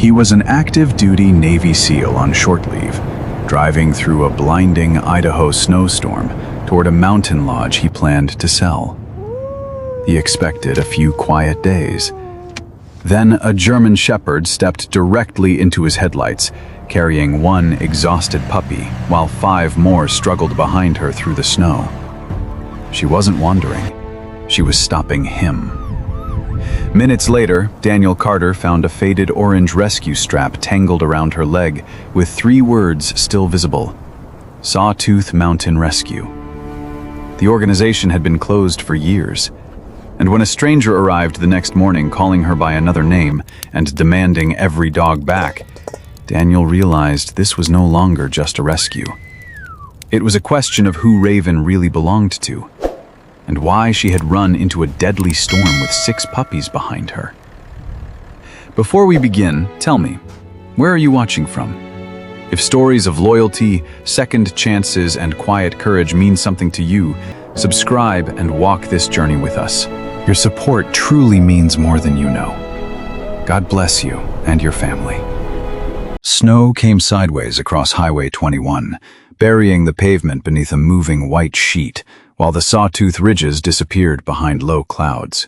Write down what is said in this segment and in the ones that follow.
He was an active-duty Navy SEAL on short leave, driving through a blinding Idaho snowstorm toward a mountain lodge he planned to sell. He expected a few quiet days. Then a German shepherd stepped directly into his headlights, carrying one exhausted puppy, while 5 more struggled behind her through the snow. She wasn't wandering. She was stopping him. Minutes later, Daniel Carter found a faded orange rescue strap tangled around her leg, with 3 words still visible: Sawtooth Mountain Rescue. The organization had been closed for years, and when a stranger arrived the next morning calling her by another name and demanding every dog back, Daniel realized this was no longer just a rescue. It was a question of who Raven really belonged to, and why she had run into a deadly storm with 6 puppies behind her. Before we begin, tell me, where are you watching from? If stories of loyalty, second chances, and quiet courage mean something to you, subscribe and walk this journey with us. Your support truly means more than you know. God bless you and your family. Snow came sideways across Highway 21, burying the pavement beneath a moving white sheet, while the Sawtooth ridges disappeared behind low clouds.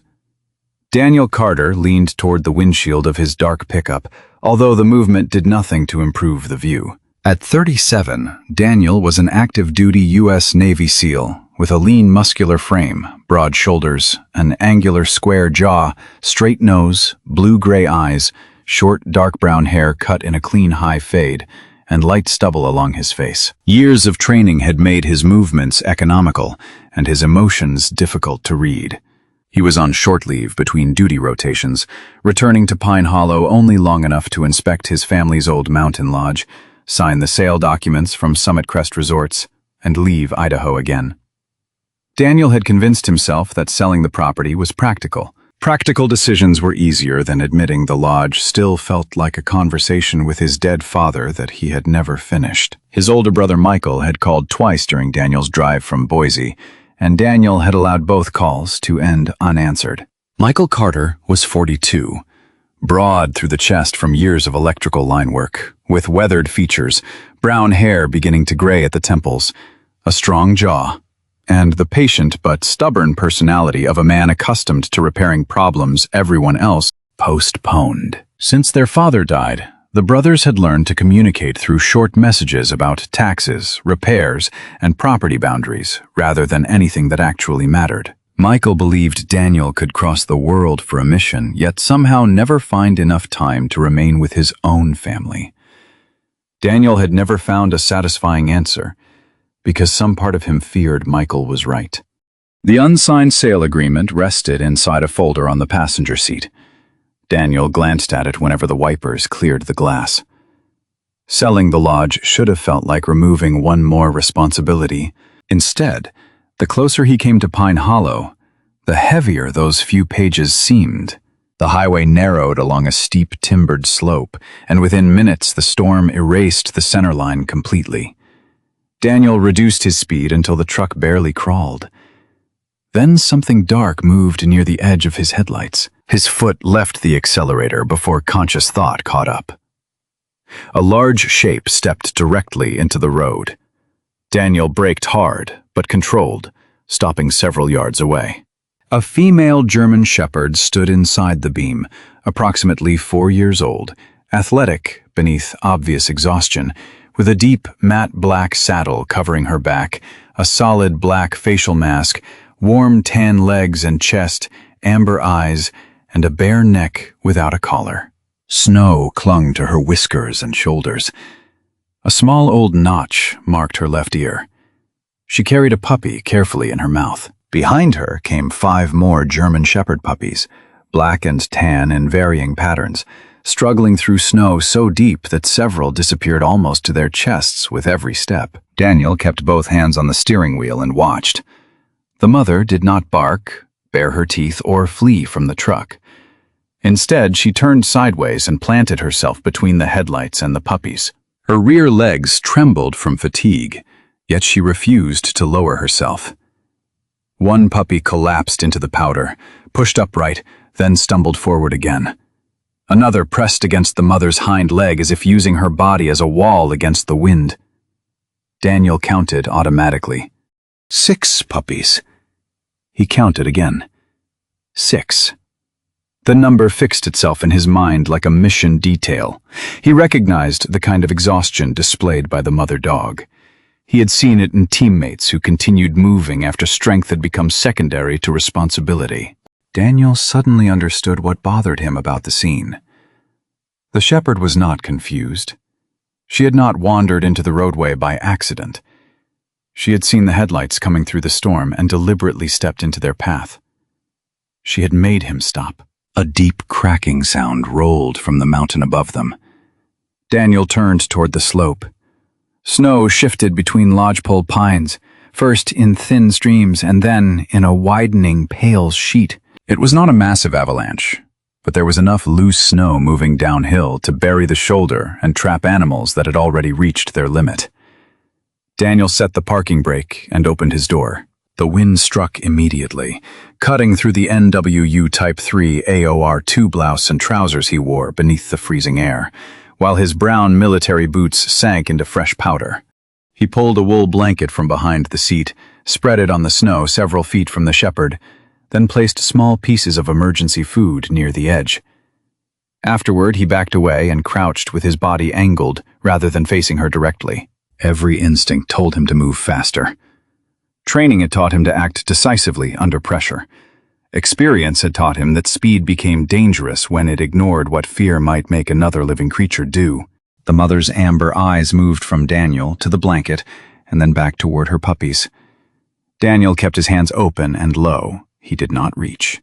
Daniel Carter leaned toward the windshield of his dark pickup, although the movement did nothing to improve the view. At 37, Daniel was an active-duty U.S. Navy SEAL, with a lean, muscular frame, broad shoulders, an angular square jaw, straight nose, blue-gray eyes, short, dark brown hair cut in a clean high fade, and light stubble along his face. Years of training had made his movements economical and his emotions difficult to read. He was on short leave between duty rotations, returning to Pine Hollow only long enough to inspect his family's old mountain lodge, sign the sale documents from Summit Crest Resorts, and leave Idaho again. Daniel had convinced himself that selling the property was practical. Practical decisions were easier than admitting the lodge still felt like a conversation with his dead father that he had never finished. His older brother Michael had called twice during Daniel's drive from Boise, and Daniel had allowed both calls to end unanswered. Michael Carter was 42, broad through the chest from years of electrical line work, with weathered features, brown hair beginning to gray at the temples, a strong jaw, and the patient but stubborn personality of a man accustomed to repairing problems everyone else postponed. Since their father died, the brothers had learned to communicate through short messages about taxes, repairs, and property boundaries, rather than anything that actually mattered. Michael believed Daniel could cross the world for a mission, yet somehow never find enough time to remain with his own family. Daniel had never found a satisfying answer, because some part of him feared Michael was right. The unsigned sale agreement rested inside a folder on the passenger seat. Daniel glanced at it whenever the wipers cleared the glass. Selling the lodge should have felt like removing one more responsibility. Instead, the closer he came to Pine Hollow, the heavier those few pages seemed. The highway narrowed along a steep timbered slope, and within minutes the storm erased the center line completely. Daniel reduced his speed until the truck barely crawled. Then something dark moved near the edge of his headlights. His foot left the accelerator before conscious thought caught up. A large shape stepped directly into the road. Daniel braked hard, but controlled, stopping several yards away. A female German shepherd stood inside the beam, approximately 4 years old, athletic beneath obvious exhaustion, with a deep, matte black saddle covering her back, a solid black facial mask, warm tan legs and chest, amber eyes, and a bare neck without a collar. Snow clung to her whiskers and shoulders. A small old notch marked her left ear. She carried a puppy carefully in her mouth. Behind her came 5 more German shepherd puppies, black and tan in varying patterns, struggling through snow so deep that several disappeared almost to their chests with every step. Daniel kept both hands on the steering wheel and watched. The mother did not bark, bare her teeth, or flee from the truck. Instead, she turned sideways and planted herself between the headlights and the puppies. Her rear legs trembled from fatigue, yet she refused to lower herself. One puppy collapsed into the powder, pushed upright, then stumbled forward again. Another pressed against the mother's hind leg as if using her body as a wall against the wind. Daniel counted automatically. 6 puppies. He counted again. 6. The number fixed itself in his mind like a mission detail. He recognized the kind of exhaustion displayed by the mother dog. He had seen it in teammates who continued moving after strength had become secondary to responsibility. Daniel suddenly understood what bothered him about the scene. The shepherd was not confused. She had not wandered into the roadway by accident. She had seen the headlights coming through the storm and deliberately stepped into their path. She had made him stop. A deep cracking sound rolled from the mountain above them. Daniel turned toward the slope. Snow shifted between lodgepole pines, first in thin streams and then in a widening, pale sheet. It was not a massive avalanche, but there was enough loose snow moving downhill to bury the shoulder and trap animals that had already reached their limit. Daniel set the parking brake and opened his door. The wind struck immediately, cutting through the NWU Type 3 AOR-2 blouse and trousers he wore beneath the freezing air, while his brown military boots sank into fresh powder. He pulled a wool blanket from behind the seat, spread it on the snow several feet from the shepherd, then placed small pieces of emergency food near the edge. Afterward, he backed away and crouched with his body angled rather than facing her directly. Every instinct told him to move faster. Training had taught him to act decisively under pressure. Experience had taught him that speed became dangerous when it ignored what fear might make another living creature do. The mother's amber eyes moved from Daniel to the blanket and then back toward her puppies. Daniel kept his hands open and low. He did not reach.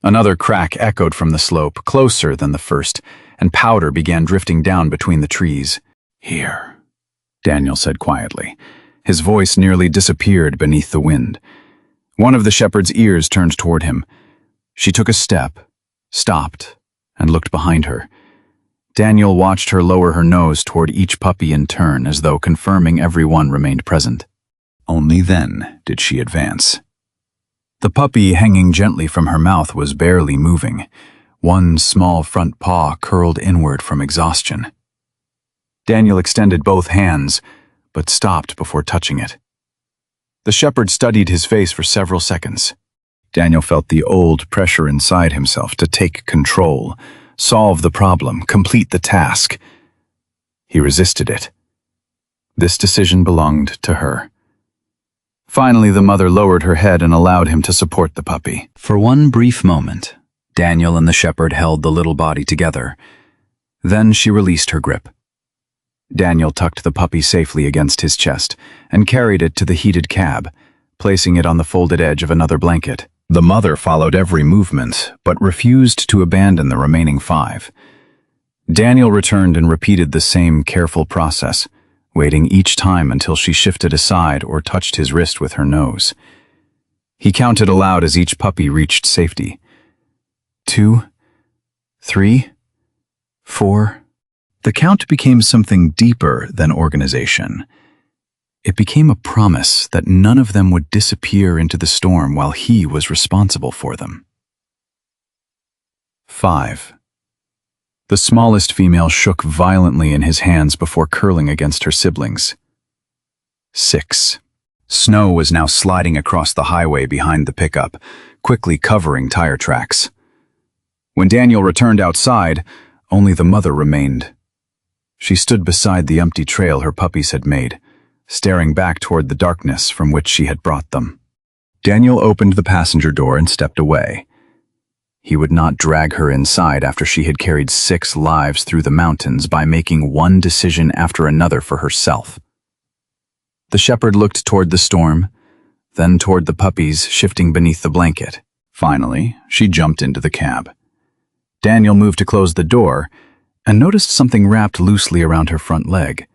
Another crack echoed from the slope, closer than the first, and powder began drifting down between the trees. "Here," Daniel said quietly. His voice nearly disappeared beneath the wind. One of the shepherd's ears turned toward him. She took a step, stopped, and looked behind her. Daniel watched her lower her nose toward each puppy in turn, as though confirming every one remained present. Only then did she advance. The puppy hanging gently from her mouth was barely moving. One small front paw curled inward from exhaustion. Daniel extended both hands, but stopped before touching it. The shepherd studied his face for several seconds. Daniel felt the old pressure inside himself to take control, solve the problem, complete the task. He resisted it. This decision belonged to her. Finally, the mother lowered her head and allowed him to support the puppy. For one brief moment, Daniel and the shepherd held the little body together. Then she released her grip. Daniel tucked the puppy safely against his chest and carried it to the heated cab, placing it on the folded edge of another blanket. The mother followed every movement, but refused to abandon the remaining 5. Daniel returned and repeated the same careful process, waiting each time until she shifted aside or touched his wrist with her nose. He counted aloud as each puppy reached safety. 2, 3, 4. The count became something deeper than organization. It became a promise that none of them would disappear into the storm while he was responsible for them. 5. The smallest female shook violently in his hands before curling against her siblings. 6. Snow was now sliding across the highway behind the pickup, quickly covering tire tracks. When Daniel returned outside, only the mother remained. She stood beside the empty trail her puppies had made, staring back toward the darkness from which she had brought them. Daniel opened the passenger door and stepped away. He would not drag her inside after she had carried 6 lives through the mountains by making one decision after another for herself. The shepherd looked toward the storm, then toward the puppies shifting beneath the blanket. Finally, she jumped into the cab. Daniel moved to close the door and noticed something wrapped loosely around her front leg.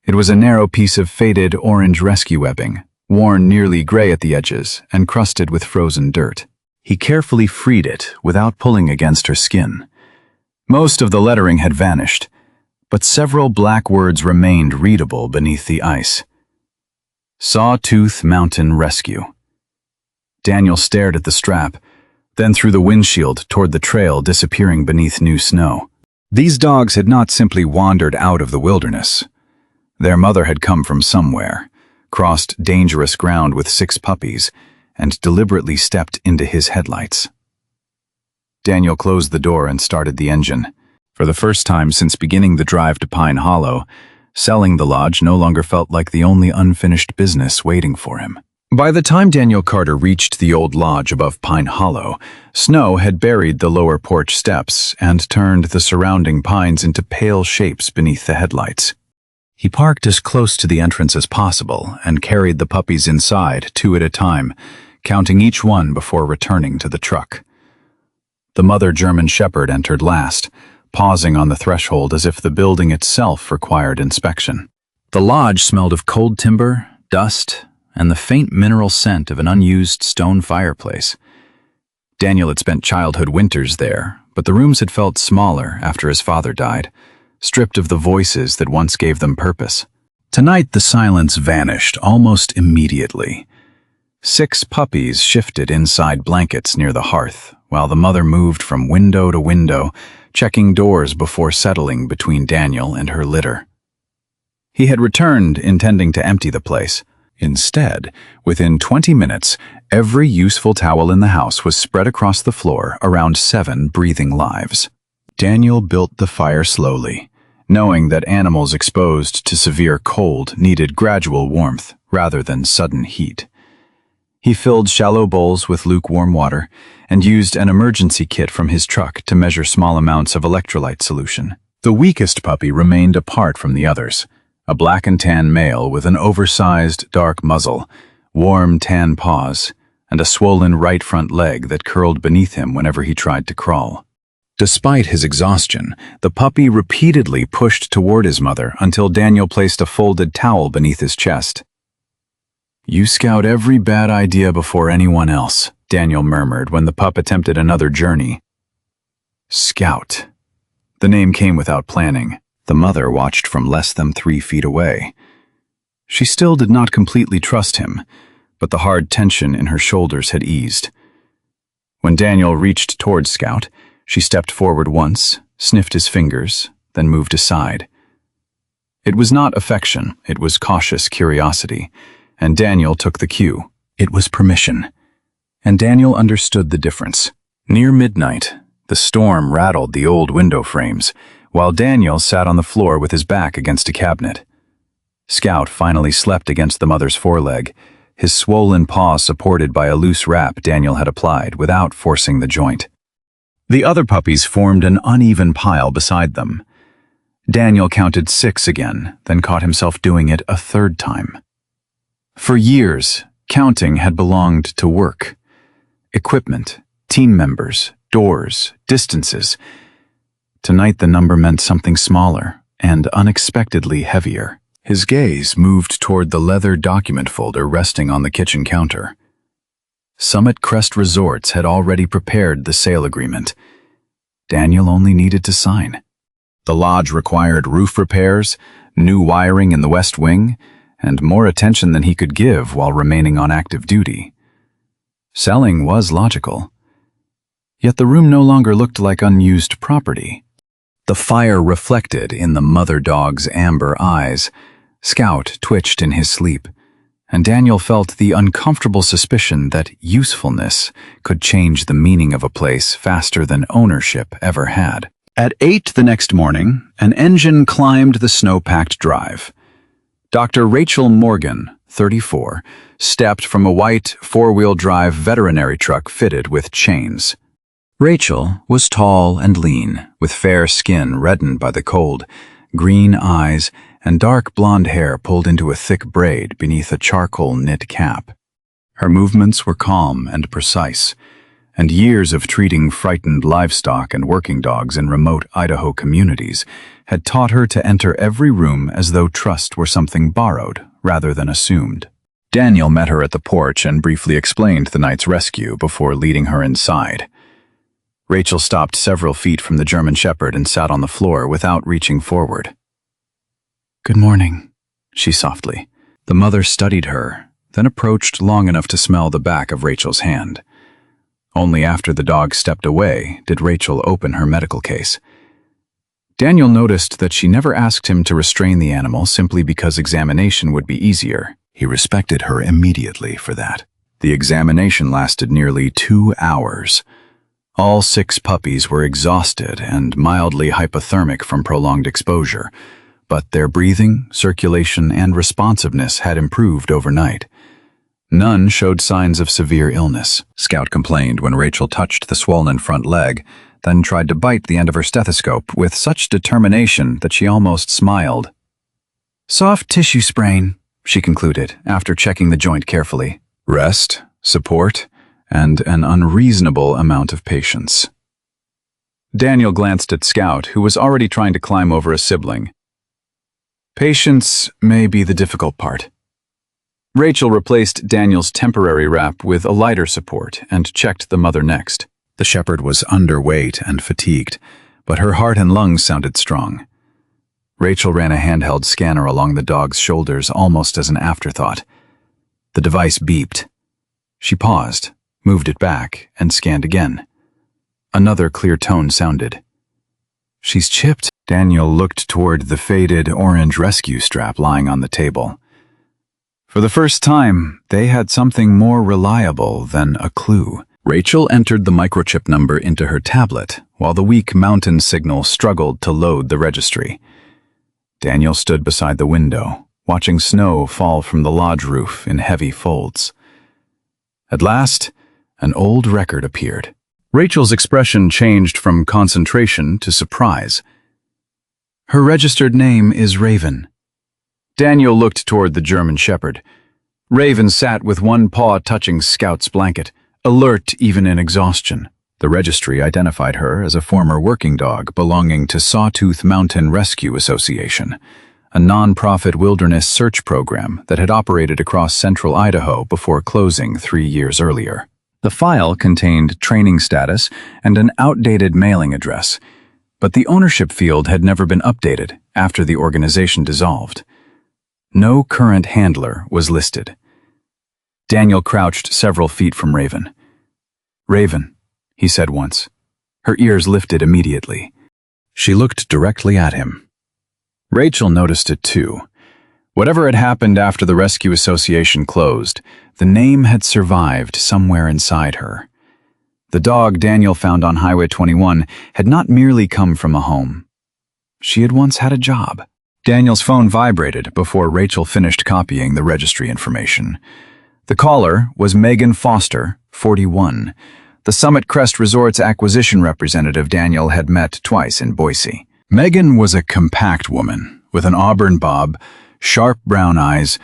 It was a narrow piece of faded orange rescue webbing, worn nearly gray at the edges and crusted with frozen dirt. He carefully freed it without pulling against her skin. Most of the lettering had vanished, but several black words remained readable beneath the ice. Sawtooth Mountain Rescue. Daniel stared at the strap, then through the windshield toward the trail disappearing beneath new snow. These dogs had not simply wandered out of the wilderness. Their mother had come from somewhere, crossed dangerous ground with 6 puppies, and deliberately stepped into his headlights. Daniel closed the door and started the engine. For the first time since beginning the drive to Pine Hollow, selling the lodge no longer felt like the only unfinished business waiting for him. By the time Daniel Carter reached the old lodge above Pine Hollow, snow had buried the lower porch steps and turned the surrounding pines into pale shapes beneath the headlights. He parked as close to the entrance as possible and carried the puppies inside 2 at a time, counting each one before returning to the truck. The mother German Shepherd entered last, pausing on the threshold as if the building itself required inspection. The lodge smelled of cold timber, dust, and the faint mineral scent of an unused stone fireplace. Daniel had spent childhood winters there, but the rooms had felt smaller after his father died, stripped of the voices that once gave them purpose. Tonight the silence vanished almost immediately. 6 puppies shifted inside blankets near the hearth, while the mother moved from window to window, checking doors before settling between Daniel and her litter. He had returned intending to empty the place. Instead, within 20 minutes, every useful towel in the house was spread across the floor around 7 breathing lives. Daniel built the fire slowly, knowing that animals exposed to severe cold needed gradual warmth rather than sudden heat. He filled shallow bowls with lukewarm water and used an emergency kit from his truck to measure small amounts of electrolyte solution. The weakest puppy remained apart from the others. A black and tan male with an oversized, dark muzzle, warm tan paws, and a swollen right front leg that curled beneath him whenever he tried to crawl. Despite his exhaustion, the puppy repeatedly pushed toward his mother until Daniel placed a folded towel beneath his chest. "You scout every bad idea before anyone else," Daniel murmured when the pup attempted another journey. Scout. The name came without planning. The mother watched from less than 3 feet away. She still did not completely trust him, but the hard tension in her shoulders had eased. When Daniel reached toward Scout, she stepped forward once, sniffed his fingers, then moved aside. It was not affection, it was cautious curiosity, and Daniel took the cue. It was permission. And Daniel understood the difference. Near midnight, the storm rattled the old window frames, while Daniel sat on the floor with his back against a cabinet. Scout finally slept against the mother's foreleg, his swollen paw supported by a loose wrap Daniel had applied without forcing the joint. The other puppies formed an uneven pile beside them. Daniel counted 6 again, then caught himself doing it a 3rd time. For years, counting had belonged to work. Equipment, team members, doors, distances. Tonight the number meant something smaller and unexpectedly heavier. His gaze moved toward the leather document folder resting on the kitchen counter. Summit Crest Resorts had already prepared the sale agreement. Daniel only needed to sign. The lodge required roof repairs, new wiring in the west wing, and more attention than he could give while remaining on active duty. Selling was logical. Yet the room no longer looked like unused property. The fire reflected in the mother dog's amber eyes. Scout twitched in his sleep, and Daniel felt the uncomfortable suspicion that usefulness could change the meaning of a place faster than ownership ever had. At 8 the next morning, an engine climbed the snow-packed drive. Dr. Rachel Morgan, 34, stepped from a white 4-wheel drive veterinary truck fitted with chains. Rachel was tall and lean, with fair skin reddened by the cold, green eyes, and dark blonde hair pulled into a thick braid beneath a charcoal knit cap. Her movements were calm and precise, and years of treating frightened livestock and working dogs in remote Idaho communities had taught her to enter every room as though trust were something borrowed rather than assumed. Daniel met her at the porch and briefly explained the night's rescue before leading her inside. Rachel stopped several feet from the German Shepherd and sat on the floor without reaching forward. "Good morning," she softly. The mother studied her, then approached long enough to smell the back of Rachel's hand. Only after the dog stepped away did Rachel open her medical case. Daniel noticed that she never asked him to restrain the animal simply because examination would be easier. He respected her immediately for that. The examination lasted nearly 2 hours. All 6 puppies were exhausted and mildly hypothermic from prolonged exposure, but their breathing, circulation, and responsiveness had improved overnight. None showed signs of severe illness. Scout complained when Rachel touched the swollen front leg, then tried to bite the end of her stethoscope with such determination that she almost smiled. "Soft tissue sprain," she concluded, after checking the joint carefully. Rest, support, and an unreasonable amount of patience. Daniel glanced at Scout, who was already trying to climb over a sibling. Patience may be the difficult part. Rachel replaced Daniel's temporary wrap with a lighter support and checked the mother next. The shepherd was underweight and fatigued, but her heart and lungs sounded strong. Rachel ran a handheld scanner along the dog's shoulders almost as an afterthought. The device beeped. She paused, moved it back, and scanned again. Another clear tone sounded. "She's chipped." Daniel looked toward the faded orange rescue strap lying on the table. For the first time, they had something more reliable than a clue. Rachel entered the microchip number into her tablet, while the weak mountain signal struggled to load the registry. Daniel stood beside the window, watching snow fall from the lodge roof in heavy folds. At last, an old record appeared. Rachel's expression changed from concentration to surprise. "Her registered name is Raven." Daniel looked toward the German shepherd. Raven sat with one paw touching Scout's blanket, alert even in exhaustion. The registry identified her as a former working dog belonging to Sawtooth Mountain Rescue Association, a non-profit wilderness search program that had operated across central Idaho before closing 3 years earlier. The file contained training status and an outdated mailing address, but the ownership field had never been updated after the organization dissolved. No current handler was listed. Daniel crouched several feet from Raven. "Raven," he said once. Her ears lifted immediately. She looked directly at him. Rachel noticed it too. Whatever had happened after the Rescue Association closed, the name had survived somewhere inside her. The dog Daniel found on Highway 21 had not merely come from a home. She had once had a job. Daniel's phone vibrated before Rachel finished copying the registry information. The caller was Megan Foster, 41, the Summit Crest Resorts acquisition representative Daniel had met twice in Boise. Megan was a compact woman with an auburn bob, sharp brown eyes,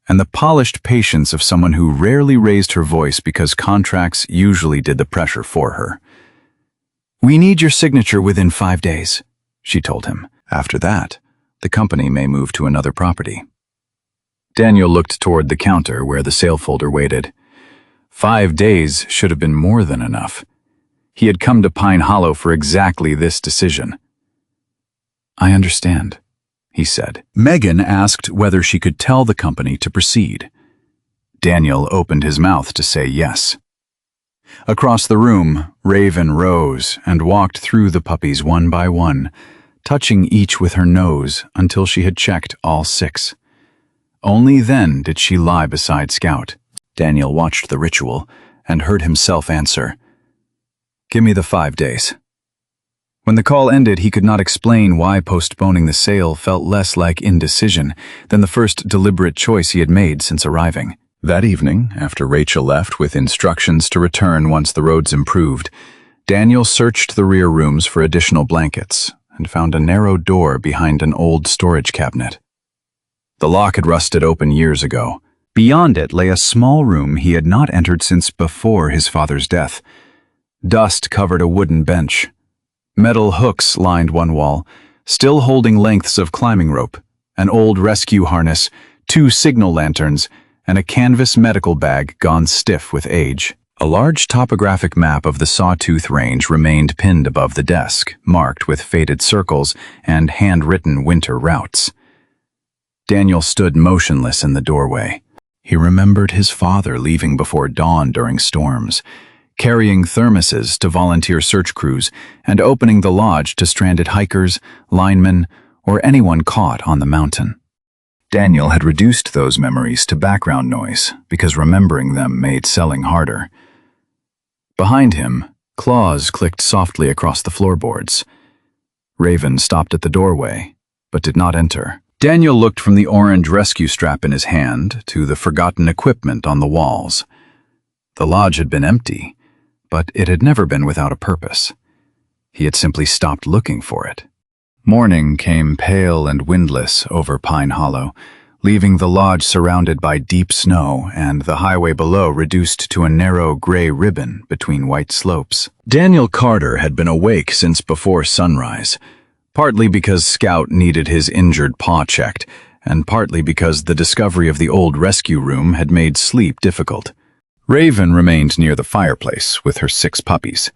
and the polished patience of someone who rarely raised her voice because contracts usually did the pressure for her. "We need your signature within 5 days," she told him. After that, the company may move to another property. Daniel looked toward the counter where the sale folder waited. 5 days should have been more than enough. He had come to Pine Hollow for exactly this decision. "I understand," he said. Megan asked whether she could tell the company to proceed. Daniel opened his mouth to say yes. Across the room, Raven rose and walked through the puppies one by one, touching each with her nose until she had checked all 6. Only then did she lie beside Scout. Daniel watched the ritual and heard himself answer, "Give me the 5 days." When the call ended, he could not explain why postponing the sale felt less like indecision than the first deliberate choice he had made since arriving. That evening, after Rachel left with instructions to return once the roads improved, Daniel searched the rear rooms for additional blankets and found a narrow door behind an old storage cabinet. The lock had rusted open years ago. Beyond it lay a small room he had not entered since before his father's death. Dust covered a wooden bench. Metal hooks lined one wall, still holding lengths of climbing rope, an old rescue harness, 2 signal lanterns, and a canvas medical bag gone stiff with age. A large topographic map of the Sawtooth Range remained pinned above the desk, marked with faded circles and handwritten winter routes. Daniel stood motionless in the doorway. He remembered his father leaving before dawn during storms, carrying thermoses to volunteer search crews and opening the lodge to stranded hikers, linemen, or anyone caught on the mountain. Daniel had reduced those memories to background noise because remembering them made selling harder. Behind him, claws clicked softly across the floorboards. Raven stopped at the doorway, but did not enter. Daniel looked from the orange rescue strap in his hand to the forgotten equipment on the walls. The lodge had been empty, but it had never been without a purpose. He had simply stopped looking for it. Morning came pale and windless over Pine Hollow, leaving the lodge surrounded by deep snow and the highway below reduced to a narrow gray ribbon between white slopes. Daniel Carter had been awake since before sunrise, partly because Scout needed his injured paw checked, and partly because the discovery of the old rescue room had made sleep difficult. Raven remained near the fireplace with her 6 puppies.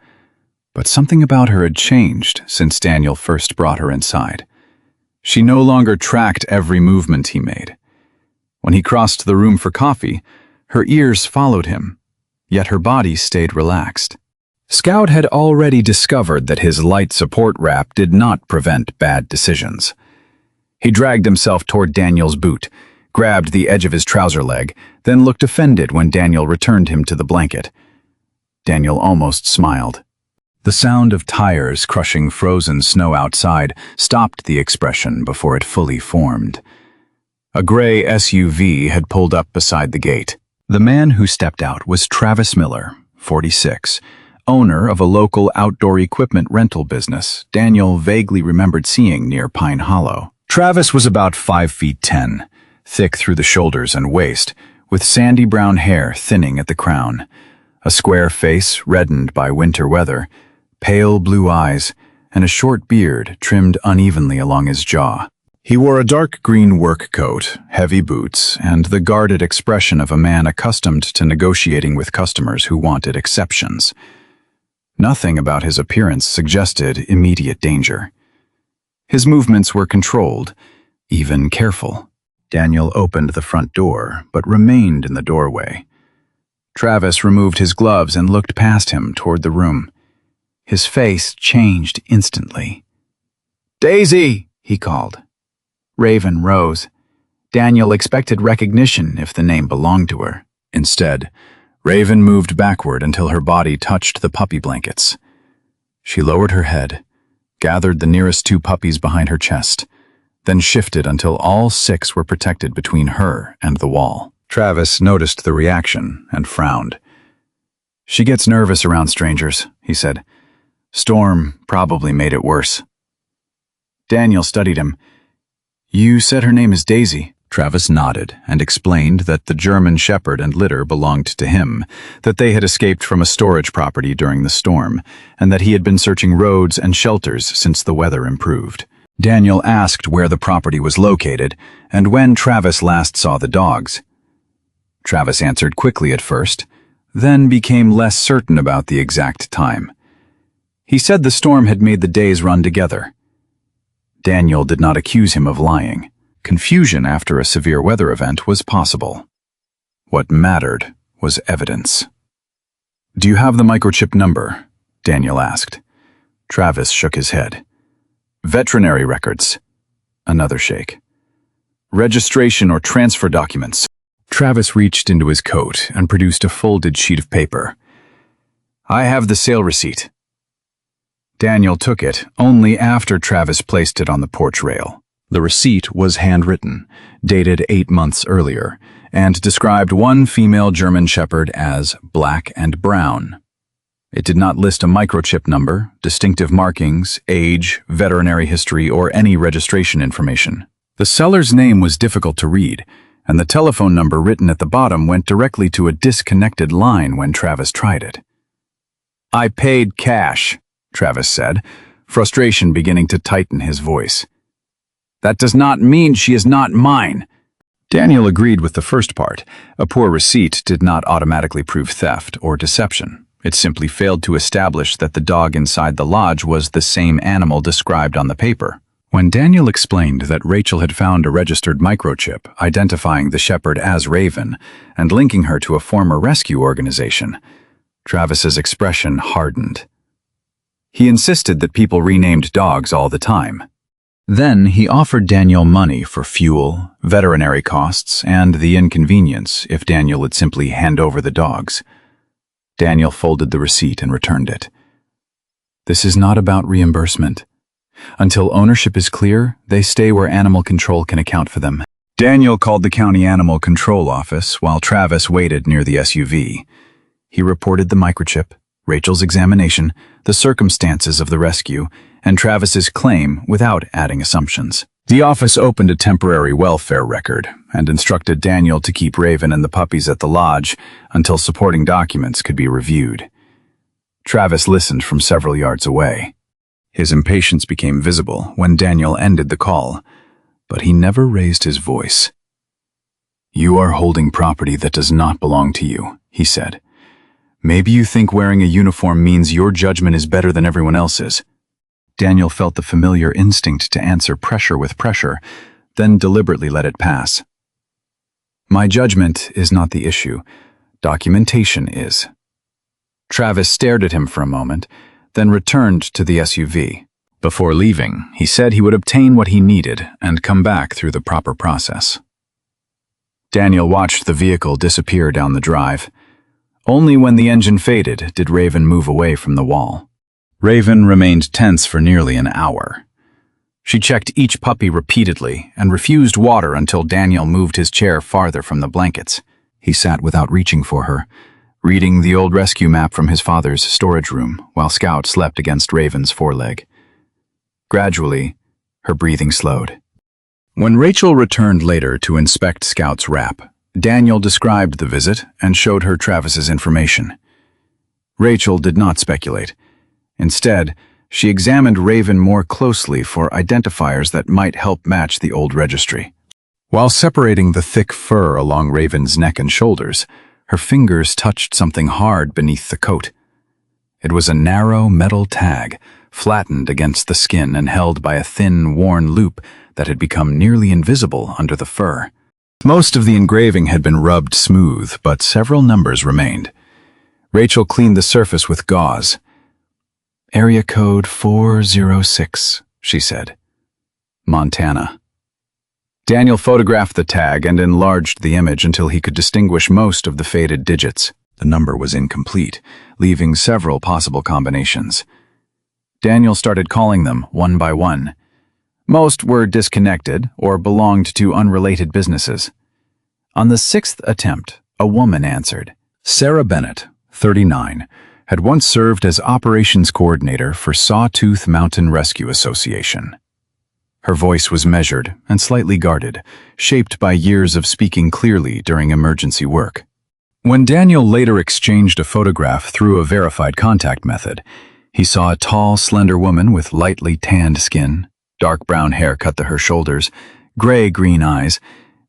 But something about her had changed since Daniel first brought her inside. She no longer tracked every movement he made. When he crossed the room for coffee, her ears followed him, yet her body stayed relaxed. Scout had already discovered that his light support wrap did not prevent bad decisions. He dragged himself toward Daniel's boot, grabbed the edge of his trouser leg, then looked offended when Daniel returned him to the blanket. Daniel almost smiled. The sound of tires crushing frozen snow outside stopped the expression before it fully formed. A gray SUV had pulled up beside the gate. The man who stepped out was Travis Miller, 46, owner of a local outdoor equipment rental business Daniel vaguely remembered seeing near Pine Hollow. Travis was about 5'10", thick through the shoulders and waist, with sandy brown hair thinning at the crown, a square face reddened by winter weather, pale blue eyes, and a short beard trimmed unevenly along his jaw. He wore a dark green work coat, heavy boots, and the guarded expression of a man accustomed to negotiating with customers who wanted exceptions. Nothing about his appearance suggested immediate danger. His movements were controlled, even careful. Daniel opened the front door, but remained in the doorway. Travis removed his gloves and looked past him toward the room. His face changed instantly. "Daisy!" he called. Raven rose. Daniel expected recognition if the name belonged to her. Instead, Raven moved backward until her body touched the puppy blankets. She lowered her head, gathered the nearest 2 puppies behind her chest, then shifted until all 6 were protected between her and the wall. Travis noticed the reaction and frowned. "She gets nervous around strangers," he said. "Storm probably made it worse." Daniel studied him. "You said her name is Daisy." Travis nodded and explained that the German Shepherd and litter belonged to him, that they had escaped from a storage property during the storm, and that he had been searching roads and shelters since the weather improved. Daniel asked where the property was located and when Travis last saw the dogs. Travis answered quickly at first, then became less certain about the exact time. He said the storm had made the days run together. Daniel did not accuse him of lying. Confusion after a severe weather event was possible. What mattered was evidence. "Do you have the microchip number?" Daniel asked. Travis shook his head. "Veterinary records." Another shake. "Registration or transfer documents." Travis reached into his coat and produced a folded sheet of paper. "I have the sale receipt." Daniel took it only after Travis placed it on the porch rail. The receipt was handwritten, dated 8 months earlier, and described one female German Shepherd as black and brown. It did not list a microchip number, distinctive markings, age, veterinary history, or any registration information. The seller's name was difficult to read, and the telephone number written at the bottom went directly to a disconnected line when Travis tried it. "I paid cash," Travis said, frustration beginning to tighten his voice. "That does not mean she is not mine." Daniel agreed with the first part. A poor receipt did not automatically prove theft or deception. It simply failed to establish that the dog inside the lodge was the same animal described on the paper. When Daniel explained that Rachel had found a registered microchip identifying the shepherd as Raven and linking her to a former rescue organization, Travis's expression hardened. He insisted that people renamed dogs all the time. Then he offered Daniel money for fuel, veterinary costs, and the inconvenience if Daniel would simply hand over the dogs. Daniel folded the receipt and returned it. This is not about reimbursement. Until ownership is clear, they stay where animal control can account for them. Daniel called the county animal control office while Travis waited near the SUV. He reported the microchip, Rachel's examination, the circumstances of the rescue, and Travis's claim without adding assumptions. The office opened a temporary welfare record and instructed Daniel to keep Raven and the puppies at the lodge until supporting documents could be reviewed. Travis listened from several yards away. His impatience became visible when Daniel ended the call, but he never raised his voice. "You are holding property that does not belong to you," he said. "Maybe you think wearing a uniform means your judgment is better than everyone else's." Daniel felt the familiar instinct to answer pressure with pressure, then deliberately let it pass. "My judgment is not the issue. Documentation is." Travis stared at him for a moment, then returned to the SUV. Before leaving, he said he would obtain what he needed and come back through the proper process. Daniel watched the vehicle disappear down the drive. Only when the engine faded did Raven move away from the wall. Raven remained tense for nearly an hour. She checked each puppy repeatedly and refused water until Daniel moved his chair farther from the blankets. He sat without reaching for her, reading the old rescue map from his father's storage room while Scout slept against Raven's foreleg. Gradually, her breathing slowed. When Rachel returned later to inspect Scout's wrap, Daniel described the visit and showed her Travis's information. Rachel did not speculate. Instead, she examined Raven more closely for identifiers that might help match the old registry. While separating the thick fur along Raven's neck and shoulders, her fingers touched something hard beneath the coat. It was a narrow metal tag, flattened against the skin and held by a thin, worn loop that had become nearly invisible under the fur. Most of the engraving had been rubbed smooth, but several numbers remained. Rachel cleaned the surface with gauze. "Area code 406, she said. "Montana." Daniel photographed the tag and enlarged the image until he could distinguish most of the faded digits. The number was incomplete, leaving several possible combinations. Daniel started calling them one by one. Most were disconnected or belonged to unrelated businesses. On the 6th attempt, a woman answered. Sarah Bennett, 39, had once served as operations coordinator for Sawtooth Mountain Rescue Association. Her voice was measured and slightly guarded, shaped by years of speaking clearly during emergency work. When Daniel later exchanged a photograph through a verified contact method, he saw a tall, slender woman with lightly tanned skin, dark brown hair cut to her shoulders, gray-green eyes,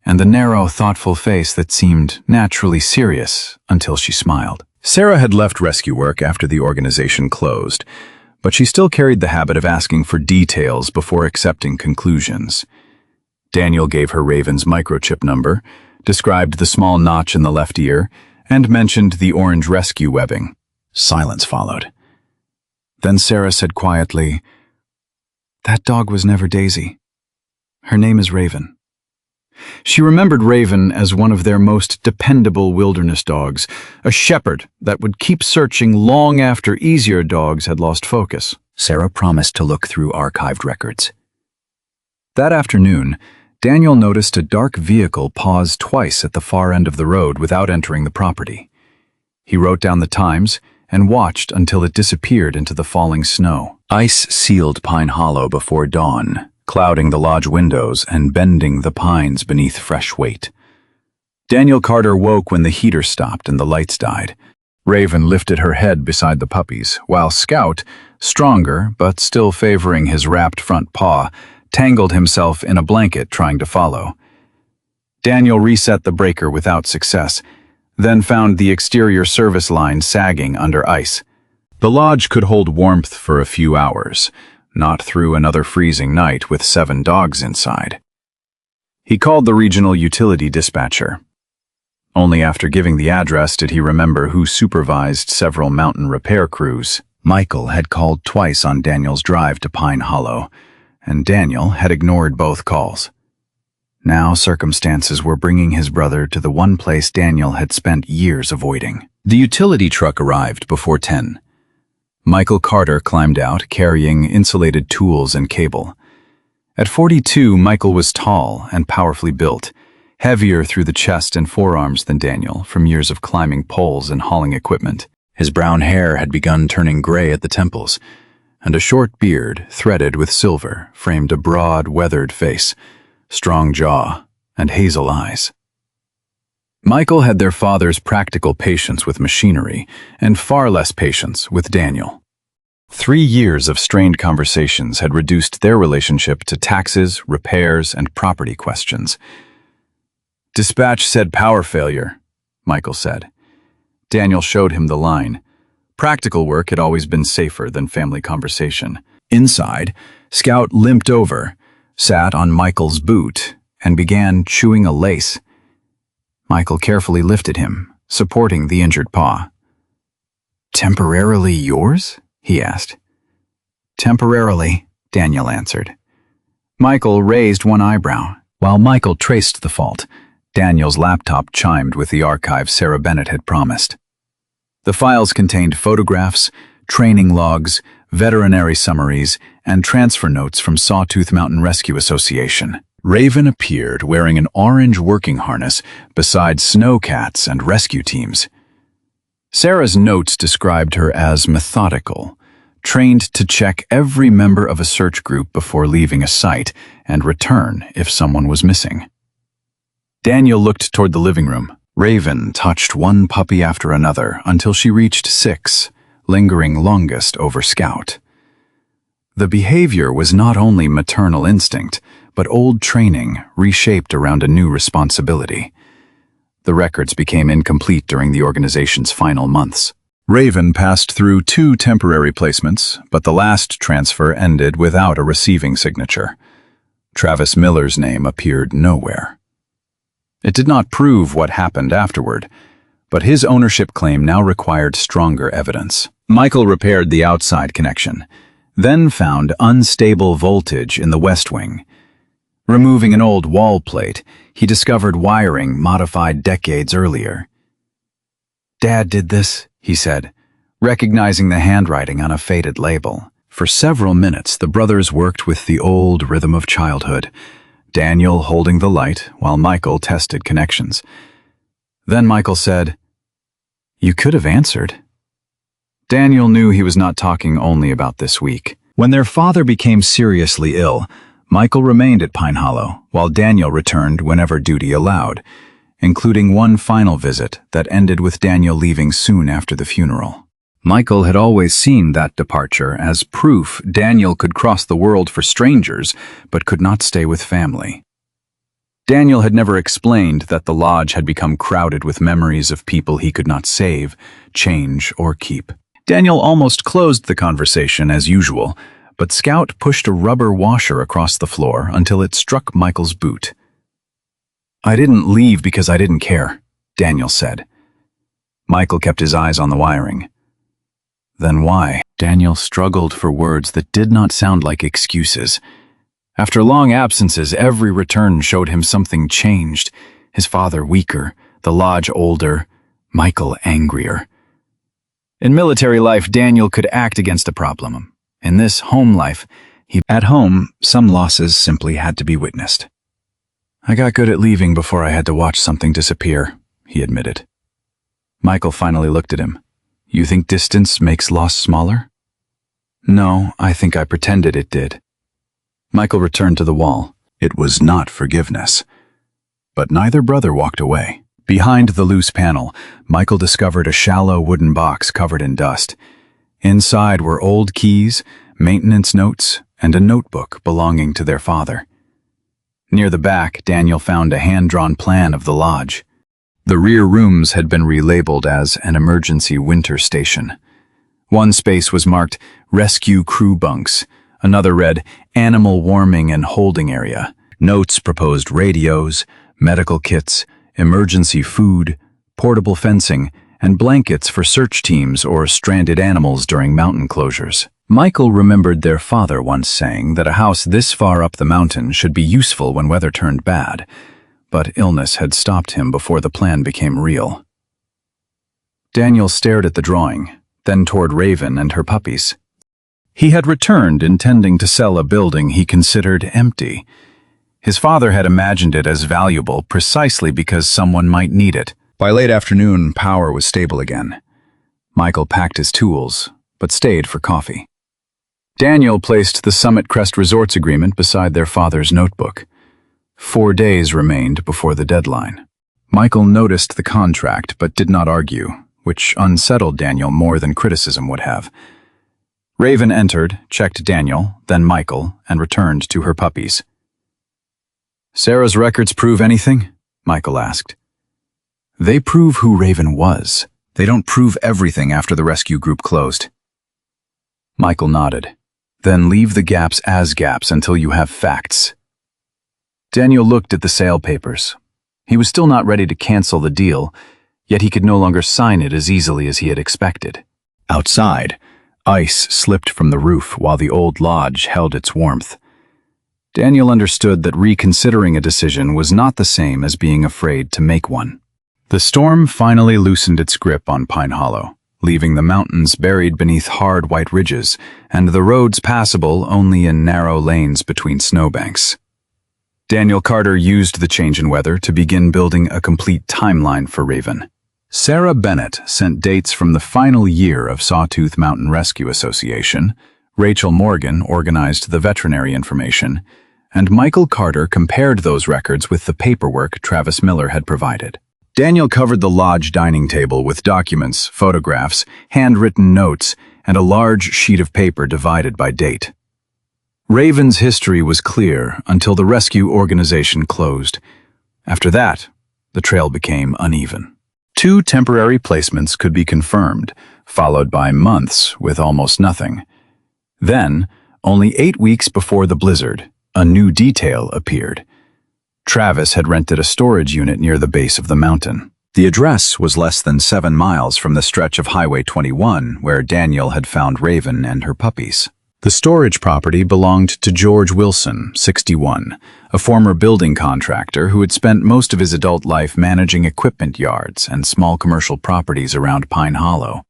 and the narrow, thoughtful face that seemed naturally serious until she smiled. Sarah had left rescue work after the organization closed, but she still carried the habit of asking for details before accepting conclusions. Daniel gave her Raven's microchip number, described the small notch in the left ear, and mentioned the orange rescue webbing. Silence followed. Then Sarah said quietly, "That dog was never Daisy. Her name is Raven." She remembered Raven as one of their most dependable wilderness dogs, a shepherd that would keep searching long after easier dogs had lost focus. Sarah promised to look through archived records. That afternoon, Daniel noticed a dark vehicle pause twice at the far end of the road without entering the property. He wrote down the times and watched until it disappeared into the falling snow. Ice sealed Pine Hollow before dawn, clouding the lodge windows and bending the pines beneath fresh weight. Daniel Carter woke when the heater stopped and the lights died. Raven lifted her head beside the puppies, while Scout, stronger but still favoring his wrapped front paw, tangled himself in a blanket trying to follow. Daniel reset the breaker without success, then found the exterior service line sagging under ice. The lodge could hold warmth for a few hours, not through another freezing night with 7 dogs inside. He called the regional utility dispatcher. Only after giving the address did he remember who supervised several mountain repair crews. Michael had called twice on Daniel's drive to Pine Hollow, and Daniel had ignored both calls. Now circumstances were bringing his brother to the one place Daniel had spent years avoiding. The utility truck arrived before 10. Michael Carter climbed out, carrying insulated tools and cable. At 42, Michael was tall and powerfully built, heavier through the chest and forearms than Daniel from years of climbing poles and hauling equipment. His brown hair had begun turning gray at the temples, and a short beard, threaded with silver, framed a broad, weathered face, strong jaw, and hazel eyes. Michael had their father's practical patience with machinery and far less patience with Daniel. 3 years of strained conversations had reduced their relationship to taxes, repairs, and property questions. "Dispatch said power failure," Michael said. Daniel showed him the line. Practical work had always been safer than family conversation. Inside, Scout limped over, sat on Michael's boot, and began chewing a lace. Michael carefully lifted him, supporting the injured paw. "Temporarily yours?" he asked. "Temporarily," Daniel answered. Michael raised one eyebrow. While Michael traced the fault, Daniel's laptop chimed with the archive Sarah Bennett had promised. The files contained photographs, training logs, veterinary summaries, and transfer notes from Sawtooth Mountain Rescue Association. Raven appeared wearing an orange working harness beside snowcats and rescue teams. Sarah's notes described her as methodical, trained to check every member of a search group before leaving a site and return if someone was missing. Daniel looked toward the living room. Raven touched one puppy after another until she reached 6, lingering longest over Scout. The behavior was not only maternal instinct, but old training reshaped around a new responsibility. The records became incomplete during the organization's final months. Raven passed through 2 temporary placements, but the last transfer ended without a receiving signature. Travis Miller's name appeared nowhere. It did not prove what happened afterward, but his ownership claim now required stronger evidence. Michael repaired the outside connection, then found unstable voltage in the west wing. Removing an old wall plate, he discovered wiring modified decades earlier. "Dad did this," he said, recognizing the handwriting on a faded label. For several minutes, the brothers worked with the old rhythm of childhood, Daniel holding the light while Michael tested connections. Then Michael said, "You could have answered." Daniel knew he was not talking only about this week. When their father became seriously ill, Michael remained at Pine Hollow, while Daniel returned whenever duty allowed, including one final visit that ended with Daniel leaving soon after the funeral. Michael had always seen that departure as proof Daniel could cross the world for strangers, but could not stay with family. Daniel had never explained that the lodge had become crowded with memories of people he could not save, change, or keep. Daniel almost closed the conversation as usual, but Scout pushed a rubber washer across the floor until it struck Michael's boot. "I didn't leave because I didn't care," Daniel said. Michael kept his eyes on the wiring. "Then why?" Daniel struggled for words that did not sound like excuses. After long absences, every return showed him something changed. His father weaker, the lodge older, Michael angrier. In military life, Daniel could act against a problem. In this home life, at home, some losses simply had to be witnessed. "I got good at leaving before I had to watch something disappear," he admitted. Michael finally looked at him. "You think distance makes loss smaller?" "No, I think I pretended it did." Michael returned to the wall. It was not forgiveness. But neither brother walked away. Behind the loose panel, Michael discovered a shallow wooden box covered in dust. Inside were old keys, maintenance notes, and a notebook belonging to their father. Near the back, Daniel found a hand-drawn plan of the lodge. The rear rooms had been relabeled as an emergency winter station. One space was marked Rescue Crew Bunks, another read Animal Warming and Holding Area. Notes proposed radios, medical kits, emergency food, portable fencing, and blankets for search teams or stranded animals during mountain closures. Michael remembered their father once saying that a house this far up the mountain should be useful when weather turned bad, but illness had stopped him before the plan became real. Daniel stared at the drawing, then toward Raven and her puppies. He had returned intending to sell a building he considered empty. His father had imagined it as valuable precisely because someone might need it. By late afternoon, power was stable again. Michael packed his tools, but stayed for coffee. Daniel placed the Summit Crest Resorts agreement beside their father's notebook. 4 days remained before the deadline. Michael noticed the contract but did not argue, which unsettled Daniel more than criticism would have. Raven entered, checked Daniel, then Michael, and returned to her puppies. "Sarah's records prove anything?" Michael asked. "They prove who Raven was. They don't prove everything after the rescue group closed." Michael nodded. "Then leave the gaps as gaps until you have facts." Daniel looked at the sale papers. He was still not ready to cancel the deal, yet he could no longer sign it as easily as he had expected. Outside, ice slipped from the roof while the old lodge held its warmth. Daniel understood that reconsidering a decision was not the same as being afraid to make one. The storm finally loosened its grip on Pine Hollow, leaving the mountains buried beneath hard white ridges and the roads passable only in narrow lanes between snowbanks. Daniel Carter used the change in weather to begin building a complete timeline for Raven. Sarah Bennett sent dates from the final year of Sawtooth Mountain Rescue Association, Rachel Morgan organized the veterinary information, and Michael Carter compared those records with the paperwork Travis Miller had provided. Daniel covered the lodge dining table with documents, photographs, handwritten notes, and a large sheet of paper divided by date. Raven's history was clear until the rescue organization closed. After that, the trail became uneven. 2 temporary placements could be confirmed, followed by months with almost nothing. Then, only 8 weeks before the blizzard, a new detail appeared. Travis had rented a storage unit near the base of the mountain. The address was less than 7 miles from the stretch of Highway 21 where Daniel had found Raven and her puppies. The storage property belonged to George Wilson, 61, a former building contractor who had spent most of his adult life managing equipment yards and small commercial properties around Pine Hollow.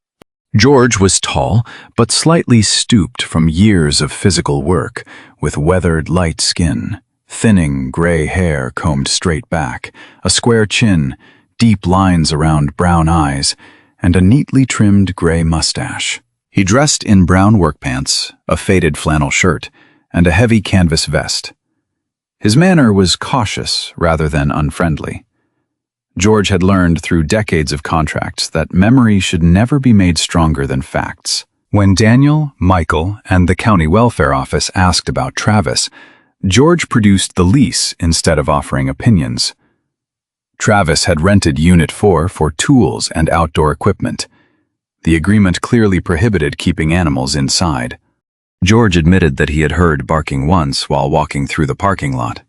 George was tall, but slightly stooped from years of physical work, with weathered light skin, thinning gray hair combed straight back, a square chin, deep lines around brown eyes, and a neatly trimmed gray mustache. He dressed in brown work pants, a faded flannel shirt, and a heavy canvas vest. His manner was cautious rather than unfriendly. George had learned through decades of contracts that memory should never be made stronger than facts. When Daniel, Michael, and the county welfare office asked about Travis, George produced the lease instead of offering opinions. Travis had rented Unit 4 for tools and outdoor equipment. The agreement clearly prohibited keeping animals inside. George admitted that he had heard barking once while walking through the parking lot,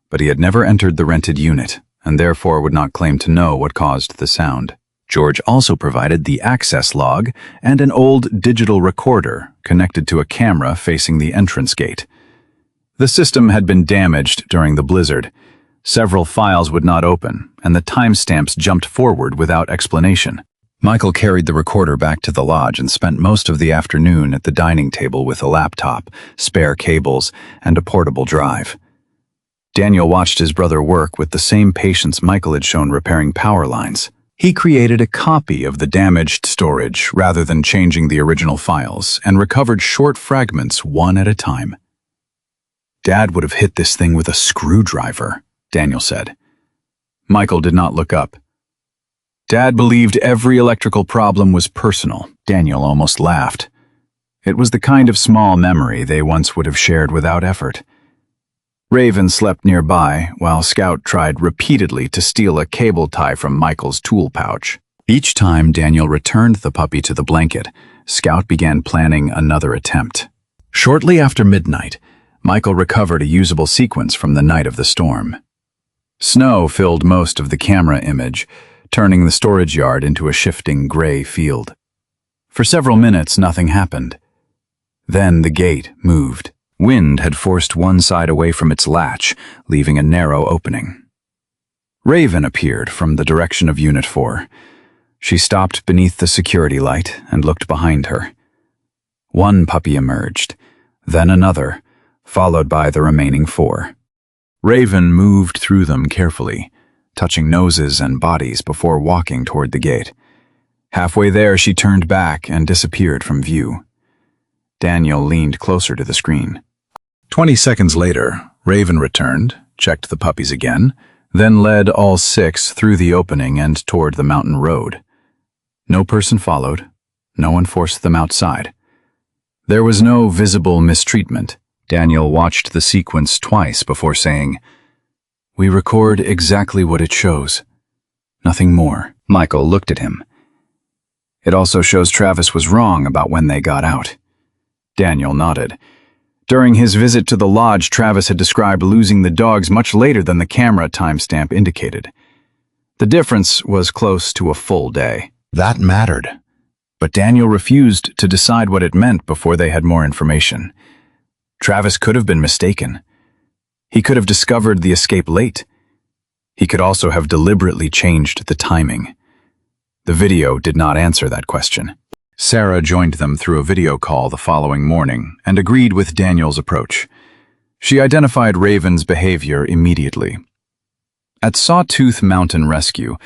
but he had never entered the rented unit and therefore would not claim to know what caused the sound. George also provided the access log and an old digital recorder connected to a camera facing the entrance gate. The system had been damaged during the blizzard. Several files would not open, and the timestamps jumped forward without explanation. Michael carried the recorder back to the lodge and spent most of the afternoon at the dining table with a laptop, spare cables, and a portable drive. Daniel watched his brother work with the same patience Michael had shown repairing power lines. He created a copy of the damaged storage rather than changing the original files and recovered short fragments one at a time. "Dad would have hit this thing with a screwdriver," Daniel said. Michael did not look up. Dad believed every electrical problem was personal. Daniel almost laughed. It was the kind of small memory they once would have shared without effort. Raven slept nearby while Scout tried repeatedly to steal a cable tie from Michael's tool pouch. Each time Daniel returned the puppy to the blanket, Scout began planning another attempt. Shortly after midnight, Michael recovered a usable sequence from the night of the storm. Snow filled most of the camera image, turning the storage yard into a shifting gray field. For several minutes, nothing happened. Then the gate moved. Wind had forced one side away from its latch, leaving a narrow opening. Raven appeared from the direction of Unit 4. She stopped beneath the security light and looked behind her. One puppy emerged, then another, followed by the remaining 4. Raven moved through them carefully, touching noses and bodies before walking toward the gate. Halfway there, she turned back and disappeared from view. Daniel leaned closer to the screen. 20 seconds later, Raven returned, checked the puppies again, then led all 6 through the opening and toward the mountain road. No person followed. No one forced them outside. There was no visible mistreatment. Daniel watched the sequence twice before saying, "We record exactly what it shows. Nothing more." Michael looked at him. "It also shows Travis was wrong about when they got out." Daniel nodded. During his visit to the lodge, Travis had described losing the dogs much later than the camera timestamp indicated. The difference was close to a full day. That mattered. But Daniel refused to decide what it meant before they had more information. Travis could have been mistaken. He could have discovered the escape late. He could also have deliberately changed the timing. The video did not answer that question. Sarah joined them through a video call the following morning and agreed with Daniel's approach. She identified Raven's behavior immediately. At Sawtooth Mountain Rescue,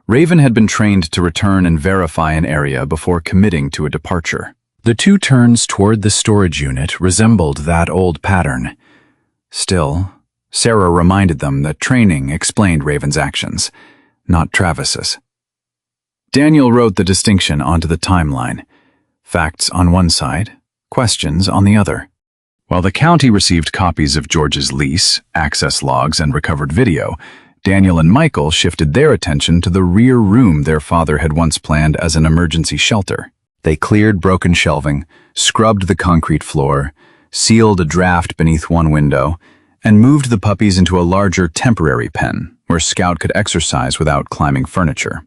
Raven had been trained to return and verify an area before committing to a departure. The 2 turns toward the storage unit resembled that old pattern. Still, Sarah reminded them that training explained Raven's actions, not Travis's. Daniel wrote the distinction onto the timeline. Facts on one side, questions on the other. While the county received copies of George's lease, access logs, and recovered video, Daniel and Michael shifted their attention to the rear room their father had once planned as an emergency shelter. They cleared broken shelving, scrubbed the concrete floor, sealed a draft beneath one window, and moved the puppies into a larger temporary pen where Scout could exercise without climbing furniture.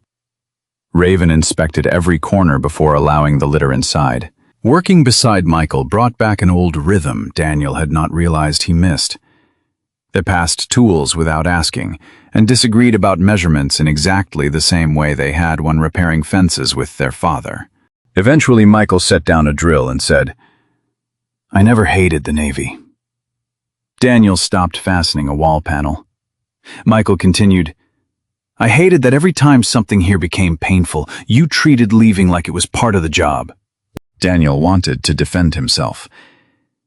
Raven inspected every corner before allowing the litter inside. Working beside Michael brought back an old rhythm Daniel had not realized he missed. They passed tools without asking, and disagreed about measurements in exactly the same way they had when repairing fences with their father. Eventually, Michael set down a drill and said, "I never hated the Navy." Daniel stopped fastening a wall panel. Michael continued, "I hated that every time something here became painful, you treated leaving like it was part of the job." Daniel wanted to defend himself.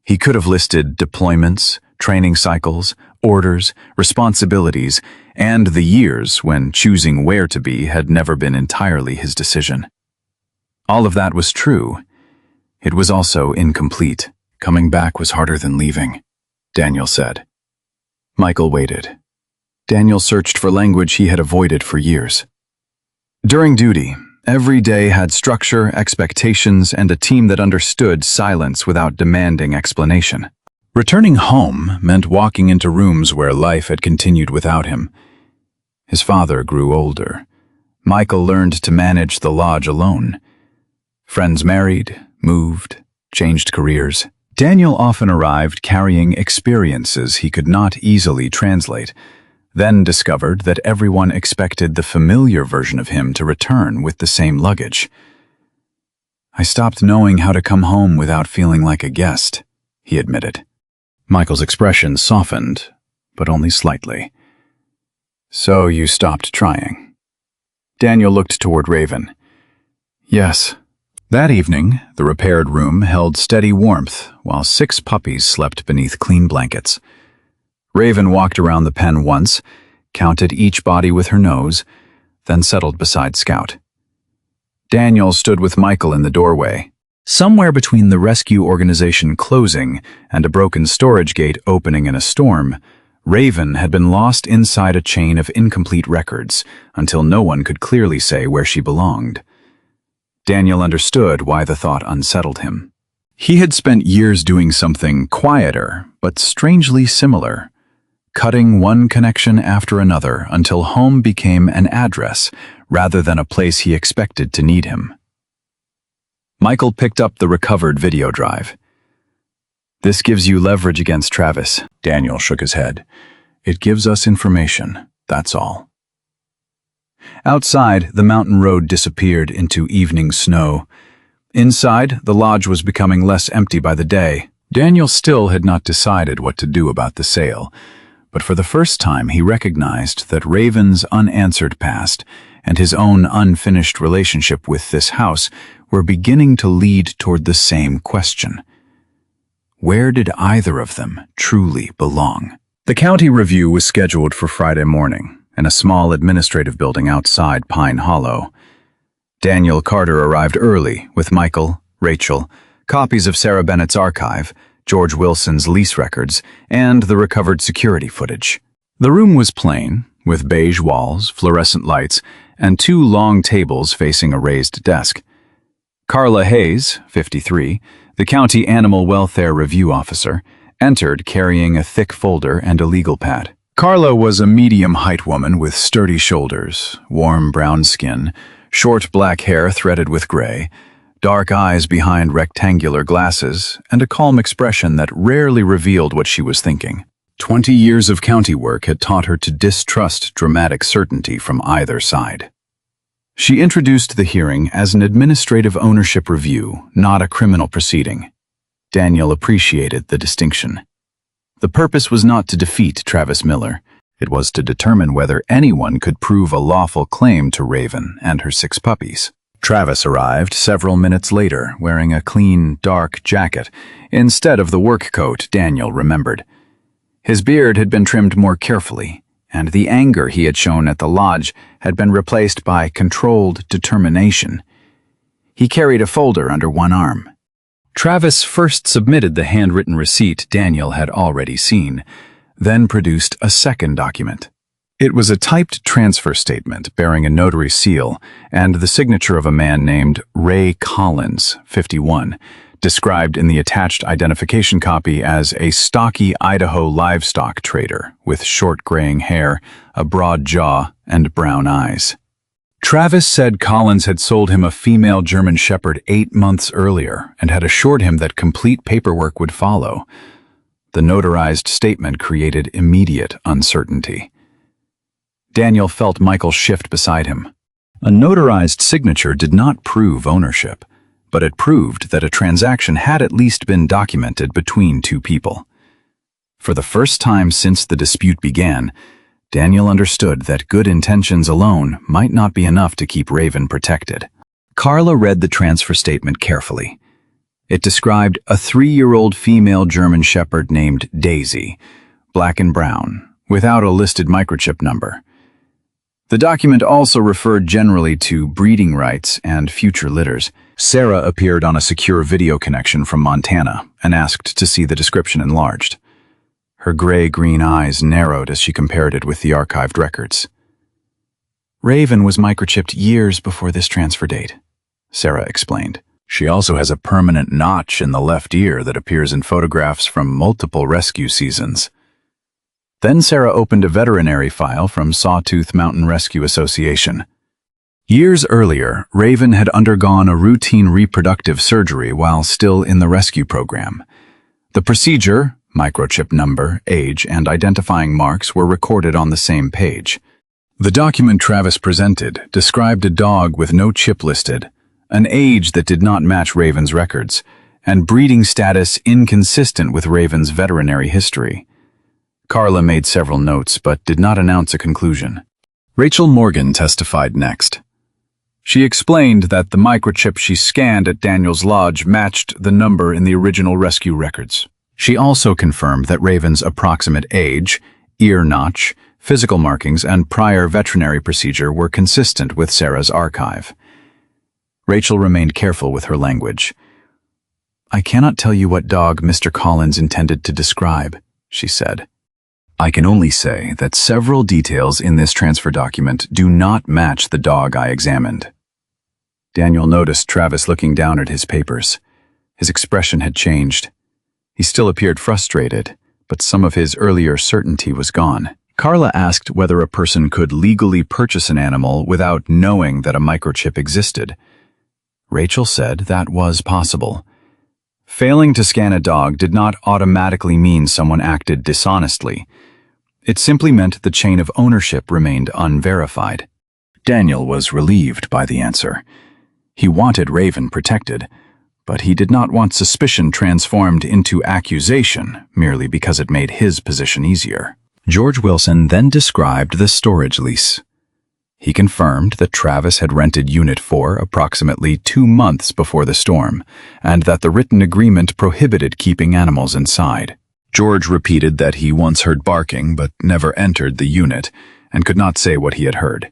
He could have listed deployments, training cycles, orders, responsibilities, and the years when choosing where to be had never been entirely his decision. All of that was true. It was also incomplete. Coming back was harder than leaving, Daniel said. Michael waited. Daniel searched for language he had avoided for years. During duty, every day had structure, expectations, and a team that understood silence without demanding explanation. Returning home meant walking into rooms where life had continued without him. His father grew older. Michael learned to manage the lodge alone. Friends married, moved, changed careers. Daniel often arrived carrying experiences he could not easily translate, then discovered that everyone expected the familiar version of him to return with the same luggage. "I stopped knowing how to come home without feeling like a guest," he admitted. Michael's expression softened, but only slightly. "So you stopped trying?" Daniel looked toward Raven. "Yes." That evening, the repaired room held steady warmth while 6 puppies slept beneath clean blankets. Raven walked around the pen once, counted each body with her nose, then settled beside Scout. Daniel stood with Michael in the doorway. Somewhere between the rescue organization closing and a broken storage gate opening in a storm, Raven had been lost inside a chain of incomplete records until no one could clearly say where she belonged. Daniel understood why the thought unsettled him. He had spent years doing something quieter, but strangely similar. cutting one connection after another until home became an address rather than a place he expected to need him. Michael picked up the recovered video drive. "This gives you leverage against Travis." Daniel shook his head. "It gives us information, that's all." Outside, the mountain road disappeared into evening snow. Inside, the lodge was becoming less empty by the day. Daniel still had not decided what to do about the sale, but for the first time he recognized that Raven's unanswered past and his own unfinished relationship with this house were beginning to lead toward the same question. Where did either of them truly belong? The county review was scheduled for Friday morning in a small administrative building outside Pine Hollow. Daniel Carter arrived early with Michael, Rachel, copies of Sarah Bennett's archive, George Wilson's lease records, and the recovered security footage. The room was plain, with beige walls, fluorescent lights, and two long tables facing a raised desk. Carla Hayes, 53, the county animal welfare review officer, entered carrying a thick folder and a legal pad. Carla was a medium-height woman with sturdy shoulders, warm brown skin, short black hair threaded with gray, dark eyes behind rectangular glasses, and a calm expression that rarely revealed what she was thinking. 20 years of county work had taught her to distrust dramatic certainty from either side. She introduced the hearing as an administrative ownership review, not a criminal proceeding. Daniel appreciated the distinction. The purpose was not to defeat Travis Miller. It was to determine whether anyone could prove a lawful claim to Raven and her 6 puppies. Travis arrived several minutes later, wearing a clean, dark jacket, instead of the work coat Daniel remembered. His beard had been trimmed more carefully, and the anger he had shown at the lodge had been replaced by controlled determination. He carried a folder under one arm. Travis first submitted the handwritten receipt Daniel had already seen, then produced a second document. It was a typed transfer statement bearing a notary seal and the signature of a man named Ray Collins, 51, described in the attached identification copy as a stocky Idaho livestock trader with short graying hair, a broad jaw, and brown eyes. Travis said Collins had sold him a female German Shepherd 8 months earlier and had assured him that complete paperwork would follow. The notarized statement created immediate uncertainty. Daniel felt Michael shift beside him. A notarized signature did not prove ownership, but it proved that a transaction had at least been documented between two people. For the first time since the dispute began, Daniel understood that good intentions alone might not be enough to keep Raven protected. Carla read the transfer statement carefully. It described a 3-year-old female German Shepherd named Daisy, black and brown, without a listed microchip number. The document also referred generally to breeding rights and future litters. Sarah appeared on a secure video connection from Montana and asked to see the description enlarged. Her gray-green eyes narrowed as she compared it with the archived records. Raven was microchipped years before this transfer date, Sarah explained. She also has a permanent notch in the left ear that appears in photographs from multiple rescue seasons. Then Sarah opened a veterinary file from Sawtooth Mountain Rescue Association. Years earlier, Raven had undergone a routine reproductive surgery while still in the rescue program. The procedure, microchip number, age, and identifying marks were recorded on the same page. The document Travis presented described a dog with no chip listed, an age that did not match Raven's records, and breeding status inconsistent with Raven's veterinary history. Carla made several notes but did not announce a conclusion. Rachel Morgan testified next. She explained that the microchip she scanned at Daniel's lodge matched the number in the original rescue records. She also confirmed that Raven's approximate age, ear notch, physical markings, and prior veterinary procedure were consistent with Sarah's archive. Rachel remained careful with her language. "I cannot tell you what dog Mr. Collins intended to describe," she said. "I can only say that several details in this transfer document do not match the dog I examined." Daniel noticed Travis looking down at his papers. His expression had changed. He still appeared frustrated, but some of his earlier certainty was gone. Carla asked whether a person could legally purchase an animal without knowing that a microchip existed. Rachel said that was possible. Failing to scan a dog did not automatically mean someone acted dishonestly. It simply meant the chain of ownership remained unverified. Daniel was relieved by the answer. He wanted Raven protected, but he did not want suspicion transformed into accusation merely because it made his position easier. George Wilson then described the storage lease. He confirmed that Travis had rented Unit 4 approximately 2 months before the storm, and that the written agreement prohibited keeping animals inside. George repeated that he once heard barking but never entered the unit, and could not say what he had heard.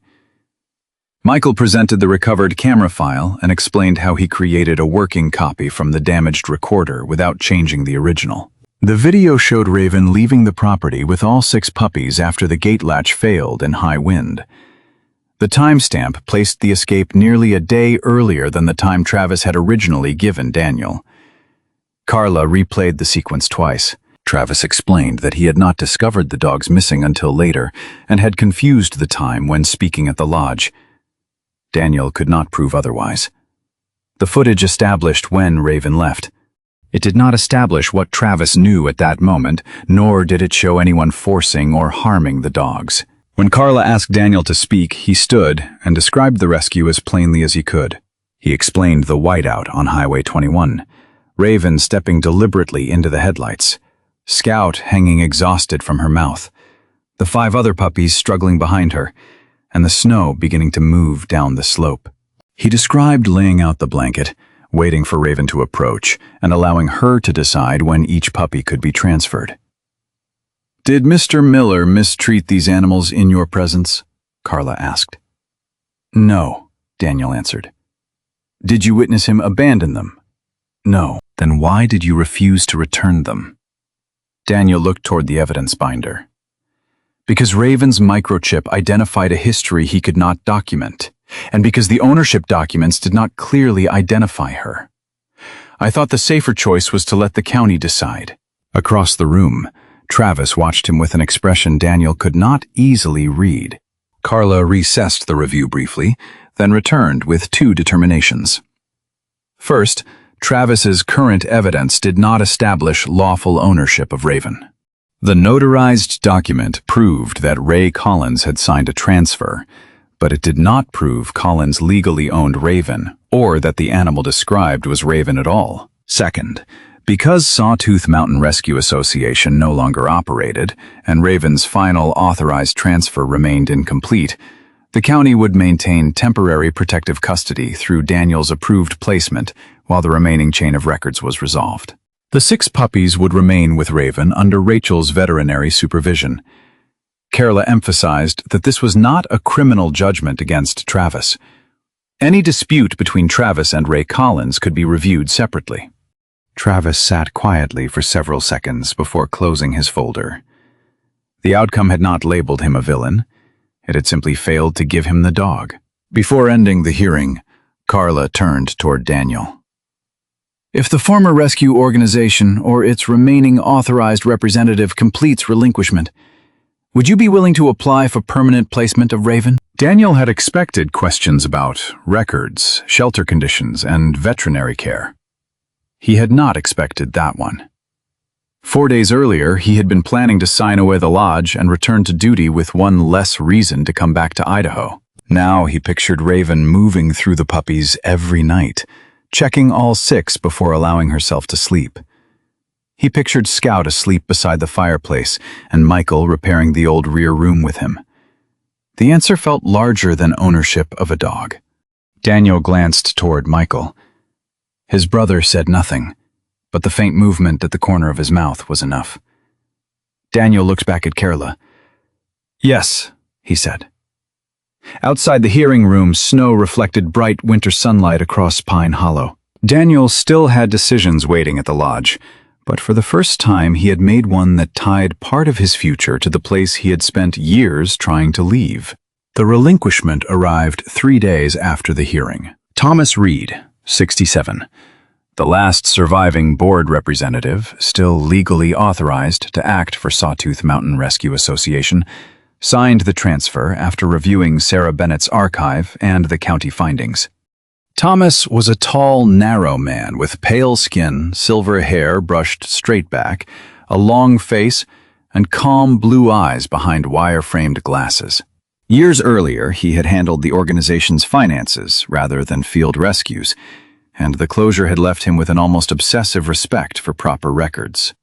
Michael presented the recovered camera file and explained how he created a working copy from the damaged recorder without changing the original. The video showed Raven leaving the property with all 6 puppies after the gate latch failed in high wind. The timestamp placed the escape nearly a day earlier than the time Travis had originally given Daniel. Carla replayed the sequence twice. Travis explained that he had not discovered the dogs missing until later and had confused the time when speaking at the lodge. Daniel could not prove otherwise. The footage established when Raven left. It did not establish what Travis knew at that moment, nor did it show anyone forcing or harming the dogs. When Carla asked Daniel to speak, he stood and described the rescue as plainly as he could. He explained the whiteout on Highway 21, Raven stepping deliberately into the headlights, Scout hanging exhausted from her mouth, the 5 other puppies struggling behind her, and the snow beginning to move down the slope. He described laying out the blanket, waiting for Raven to approach, and allowing her to decide when each puppy could be transferred. "Did Mr. Miller mistreat these animals in your presence?" Carla asked. "No," Daniel answered. "Did you witness him abandon them?" "No." "Then why did you refuse to return them?" Daniel looked toward the evidence binder. "Because Raven's microchip identified a history he could not document, and because the ownership documents did not clearly identify her. I thought the safer choice was to let the county decide." Across the room, Travis watched him with an expression Daniel could not easily read. Carla recessed the review briefly, then returned with 2 determinations. First, Travis's current evidence did not establish lawful ownership of Raven. The notarized document proved that Ray Collins had signed a transfer, but it did not prove Collins legally owned Raven or that the animal described was Raven at all. Second, because Sawtooth Mountain Rescue Association no longer operated and Raven's final authorized transfer remained incomplete, the county would maintain temporary protective custody through Daniel's approved placement while the remaining chain of records was resolved. The 6 puppies would remain with Raven under Rachel's veterinary supervision. Carla emphasized that this was not a criminal judgment against Travis. Any dispute between Travis and Ray Collins could be reviewed separately. Travis sat quietly for several seconds before closing his folder. The outcome had not labeled him a villain. It had simply failed to give him the dog. Before ending the hearing, Carla turned toward Daniel. "If the former rescue organization or its remaining authorized representative completes relinquishment, would you be willing to apply for permanent placement of Raven?" Daniel had expected questions about records, shelter conditions, and veterinary care. He had not expected that one. 4 days earlier, he had been planning to sign away the lodge and return to duty with one less reason to come back to Idaho. Now he pictured Raven moving through the puppies every night, checking all 6 before allowing herself to sleep. He pictured Scout asleep beside the fireplace and Michael repairing the old rear room with him. The answer felt larger than ownership of a dog. Daniel glanced toward Michael. His brother said nothing, but the faint movement at the corner of his mouth was enough. Daniel looked back at Carla. "Yes," he said. Outside the hearing room, snow reflected bright winter sunlight across Pine Hollow. Daniel still had decisions waiting at the lodge, but for the first time he had made one that tied part of his future to the place he had spent years trying to leave. The relinquishment arrived 3 days after the hearing. Thomas Reed, 67. The last surviving board representative, still legally authorized to act for Sawtooth Mountain Rescue Association, signed the transfer after reviewing Sarah Bennett's archive and the county findings. Thomas was a tall, narrow man with pale skin, silver hair brushed straight back, a long face, and calm blue eyes behind wire-framed glasses. Years earlier, he had handled the organization's finances rather than field rescues, and the closure had left him with an almost obsessive respect for proper records.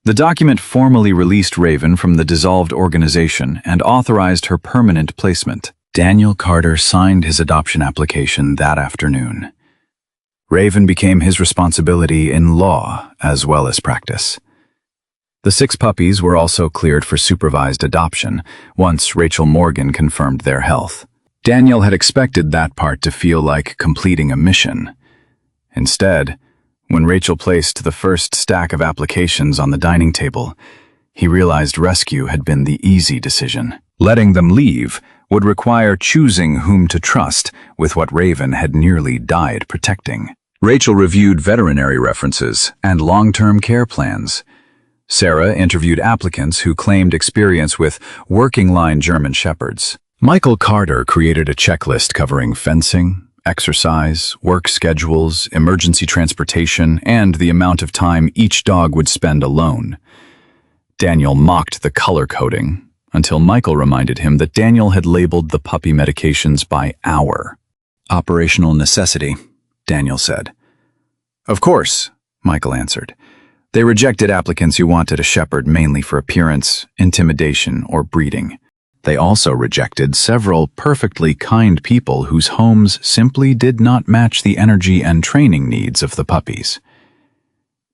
The document formally released Raven from the dissolved organization and authorized her permanent placement. Daniel Carter signed his adoption application that afternoon. Raven became his responsibility in law as well as practice. The 6 puppies were also cleared for supervised adoption once Rachel Morgan confirmed their health. Daniel had expected that part to feel like completing a mission. Instead, when Rachel placed the first stack of applications on the dining table, he realized rescue had been the easy decision. Letting them leave would require choosing whom to trust with what Raven had nearly died protecting. Rachel reviewed veterinary references and long-term care plans. Sarah interviewed applicants who claimed experience with working-line German Shepherds. Michael Carter created a checklist covering fencing, exercise, work schedules, emergency transportation, and the amount of time each dog would spend alone. Daniel mocked the color coding until Michael reminded him that Daniel had labeled the puppy medications by hour. "Operational necessity," Daniel said. "Of course," Michael answered. They rejected applicants who wanted a shepherd mainly for appearance, intimidation, or breeding. They also rejected several perfectly kind people whose homes simply did not match the energy and training needs of the puppies.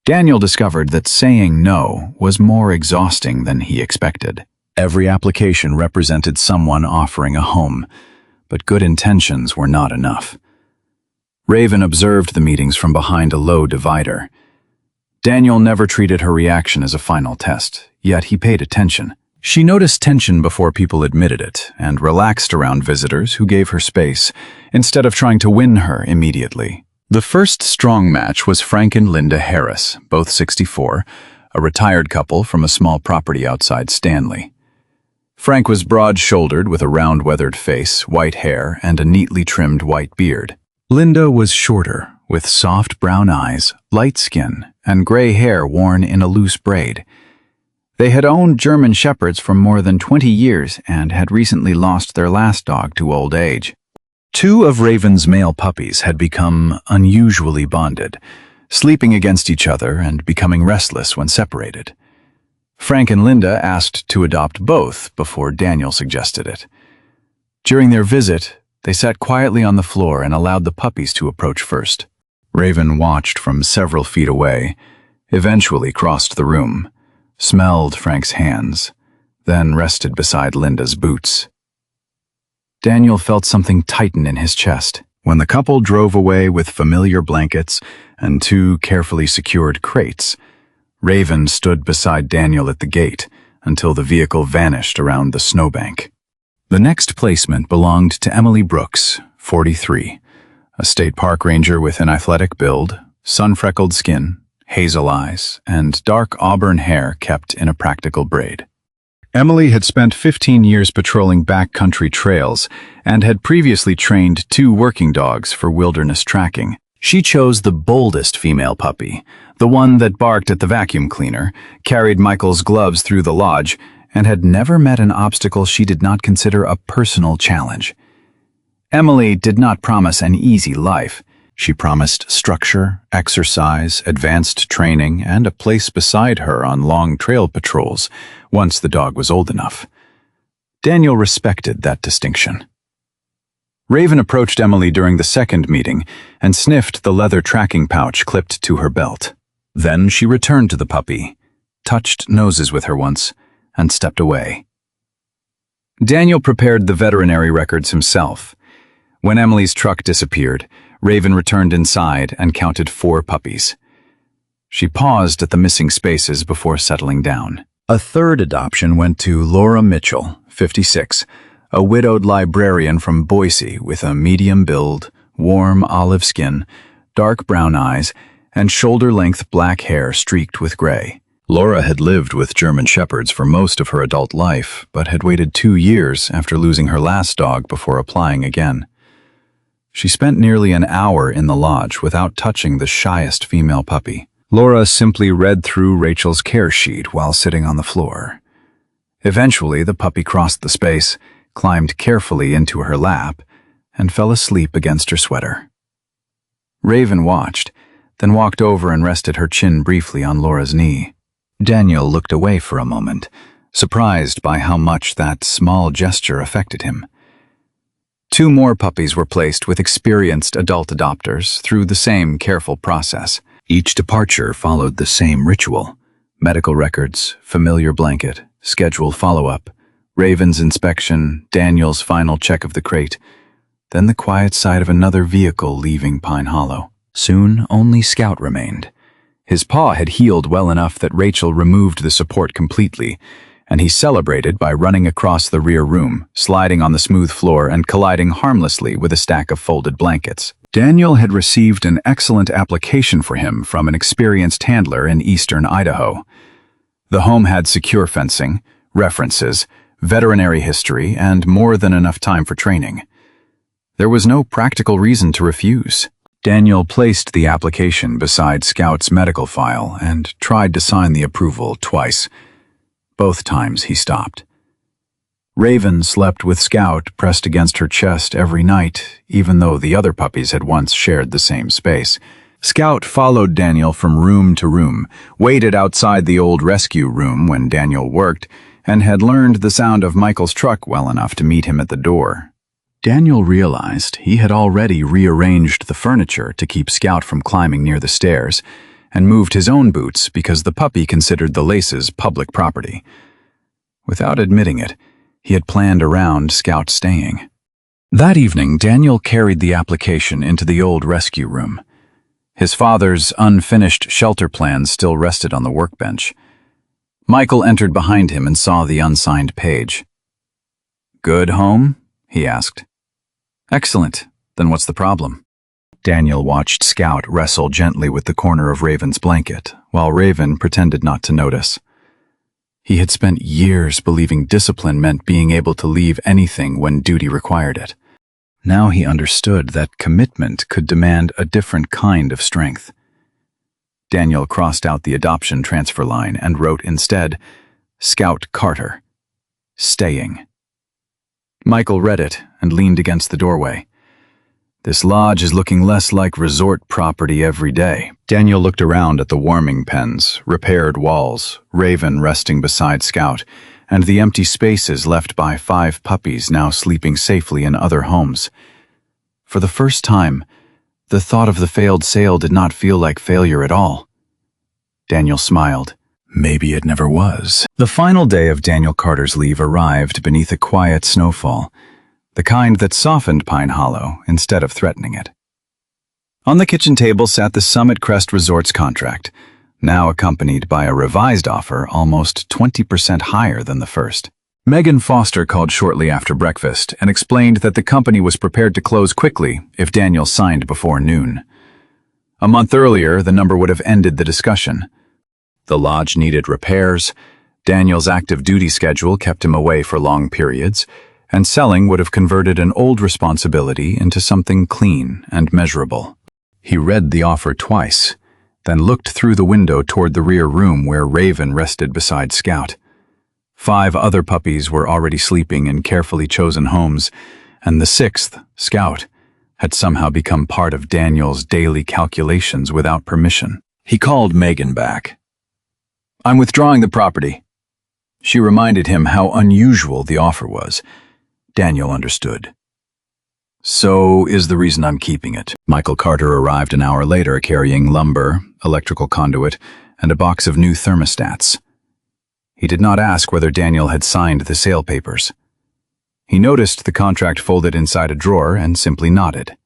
Daniel discovered that saying no was more exhausting than he expected. Every application represented someone offering a home, but good intentions were not enough. Raven observed the meetings from behind a low divider. Daniel never treated her reaction as a final test, yet he paid attention. She noticed tension before people admitted it and relaxed around visitors who gave her space instead of trying to win her immediately. The first strong match was Frank and Linda Harris, both 64, a retired couple from a small property outside Stanley. Frank was broad-shouldered with a round weathered face, white hair, and a neatly trimmed white beard. Linda was shorter, with soft brown eyes, light skin, and gray hair worn in a loose braid. They had owned German Shepherds for more than 20 years and had recently lost their last dog to old age. 2 of Raven's male puppies had become unusually bonded, sleeping against each other and becoming restless when separated. Frank and Linda asked to adopt both before Daniel suggested it. During their visit, they sat quietly on the floor and allowed the puppies to approach first. Raven watched from several feet away, eventually crossed the room, smelled Frank's hands, then rested beside Linda's boots. Daniel felt something tighten in his chest. When the couple drove away with familiar blankets and 2 carefully secured crates, Raven stood beside Daniel at the gate until the vehicle vanished around the snowbank. The next placement belonged to Emily Brooks, 43, a state park ranger with an athletic build, sun-freckled skin, hazel eyes, and dark auburn hair kept in a practical braid. Emily had spent 15 years patrolling backcountry trails and had previously trained 2 working dogs for wilderness tracking. She chose the boldest female puppy, the one that barked at the vacuum cleaner, carried Michael's gloves through the lodge, and had never met an obstacle she did not consider a personal challenge. Emily did not promise an easy life. She promised structure, exercise, advanced training, and a place beside her on long trail patrols once the dog was old enough. Daniel respected that distinction. Raven approached Emily during the second meeting and sniffed the leather tracking pouch clipped to her belt. Then she returned to the puppy, touched noses with her once, and stepped away. Daniel prepared the veterinary records himself. When Emily's truck disappeared, Raven returned inside and counted 4 puppies. She paused at the missing spaces before settling down. A third adoption went to Laura Mitchell, 56, a widowed librarian from Boise with a medium build, warm olive skin, dark brown eyes, and shoulder-length black hair streaked with gray. Laura had lived with German Shepherds for most of her adult life, but had waited 2 years after losing her last dog before applying again. She spent nearly an hour in the lodge without touching the shyest female puppy. Laura simply read through Rachel's care sheet while sitting on the floor. Eventually, the puppy crossed the space, climbed carefully into her lap, and fell asleep against her sweater. Raven watched, then walked over and rested her chin briefly on Laura's knee. Daniel looked away for a moment, surprised by how much that small gesture affected him. 2 more puppies were placed with experienced adult adopters through the same careful process. Each departure followed the same ritual: medical records, familiar blanket, scheduled follow-up, Raven's inspection, Daniel's final check of the crate, then the quiet sight of another vehicle leaving Pine Hollow. Soon, only Scout remained. His paw had healed well enough that Rachel removed the support completely, and he celebrated by running across the rear room, sliding on the smooth floor and colliding harmlessly with a stack of folded blankets. Daniel had received an excellent application for him from an experienced handler in eastern Idaho. The home had secure fencing, references, veterinary history, and more than enough time for training. There was no practical reason to refuse. Daniel placed the application beside Scout's medical file and tried to sign the approval twice. Both times he stopped. Raven slept with Scout pressed against her chest every night, even though the other puppies had once shared the same space. Scout followed Daniel from room to room, waited outside the old rescue room when Daniel worked, and had learned the sound of Michael's truck well enough to meet him at the door. Daniel realized he had already rearranged the furniture to keep Scout from climbing near the stairs, and moved his own boots because the puppy considered the laces public property. Without admitting it, he had planned around Scout staying. That evening, Daniel carried the application into the old rescue room. His father's unfinished shelter plans still rested on the workbench. Michael entered behind him and saw the unsigned page. "Good home?" he asked. "Excellent. Then what's the problem?" Daniel watched Scout wrestle gently with the corner of Raven's blanket, while Raven pretended not to notice. He had spent years believing discipline meant being able to leave anything when duty required it. Now he understood that commitment could demand a different kind of strength. Daniel crossed out the adoption transfer line and wrote instead, "Scout Carter. Staying." Michael read it and leaned against the doorway. "This lodge is looking less like resort property every day." Daniel looked around at the warming pens, repaired walls, Raven resting beside Scout, and the empty spaces left by 5 puppies now sleeping safely in other homes. For the first time, the thought of the failed sale did not feel like failure at all. Daniel smiled. Maybe it never was. The final day of Daniel Carter's leave arrived beneath a quiet snowfall, the kind that softened Pine Hollow instead of threatening it. On the kitchen table sat the Summit Crest Resorts contract, now accompanied by a revised offer almost 20% higher than the first. Megan Foster called shortly after breakfast and explained that the company was prepared to close quickly if Daniel signed before noon. A month earlier, the number would have ended the discussion. The lodge needed repairs, Daniel's active duty schedule kept him away for long periods, and selling would have converted an old responsibility into something clean and measurable. He read the offer twice, then looked through the window toward the rear room where Raven rested beside Scout. 5 other puppies were already sleeping in carefully chosen homes, and the 6th, Scout, had somehow become part of Daniel's daily calculations without permission. He called Megan back. "I'm withdrawing the property." She reminded him how unusual the offer was. Daniel understood. "So is the reason I'm keeping it." Michael Carter arrived an hour later carrying lumber, electrical conduit, and a box of new thermostats. He did not ask whether Daniel had signed the sale papers. He noticed the contract folded inside a drawer and simply nodded.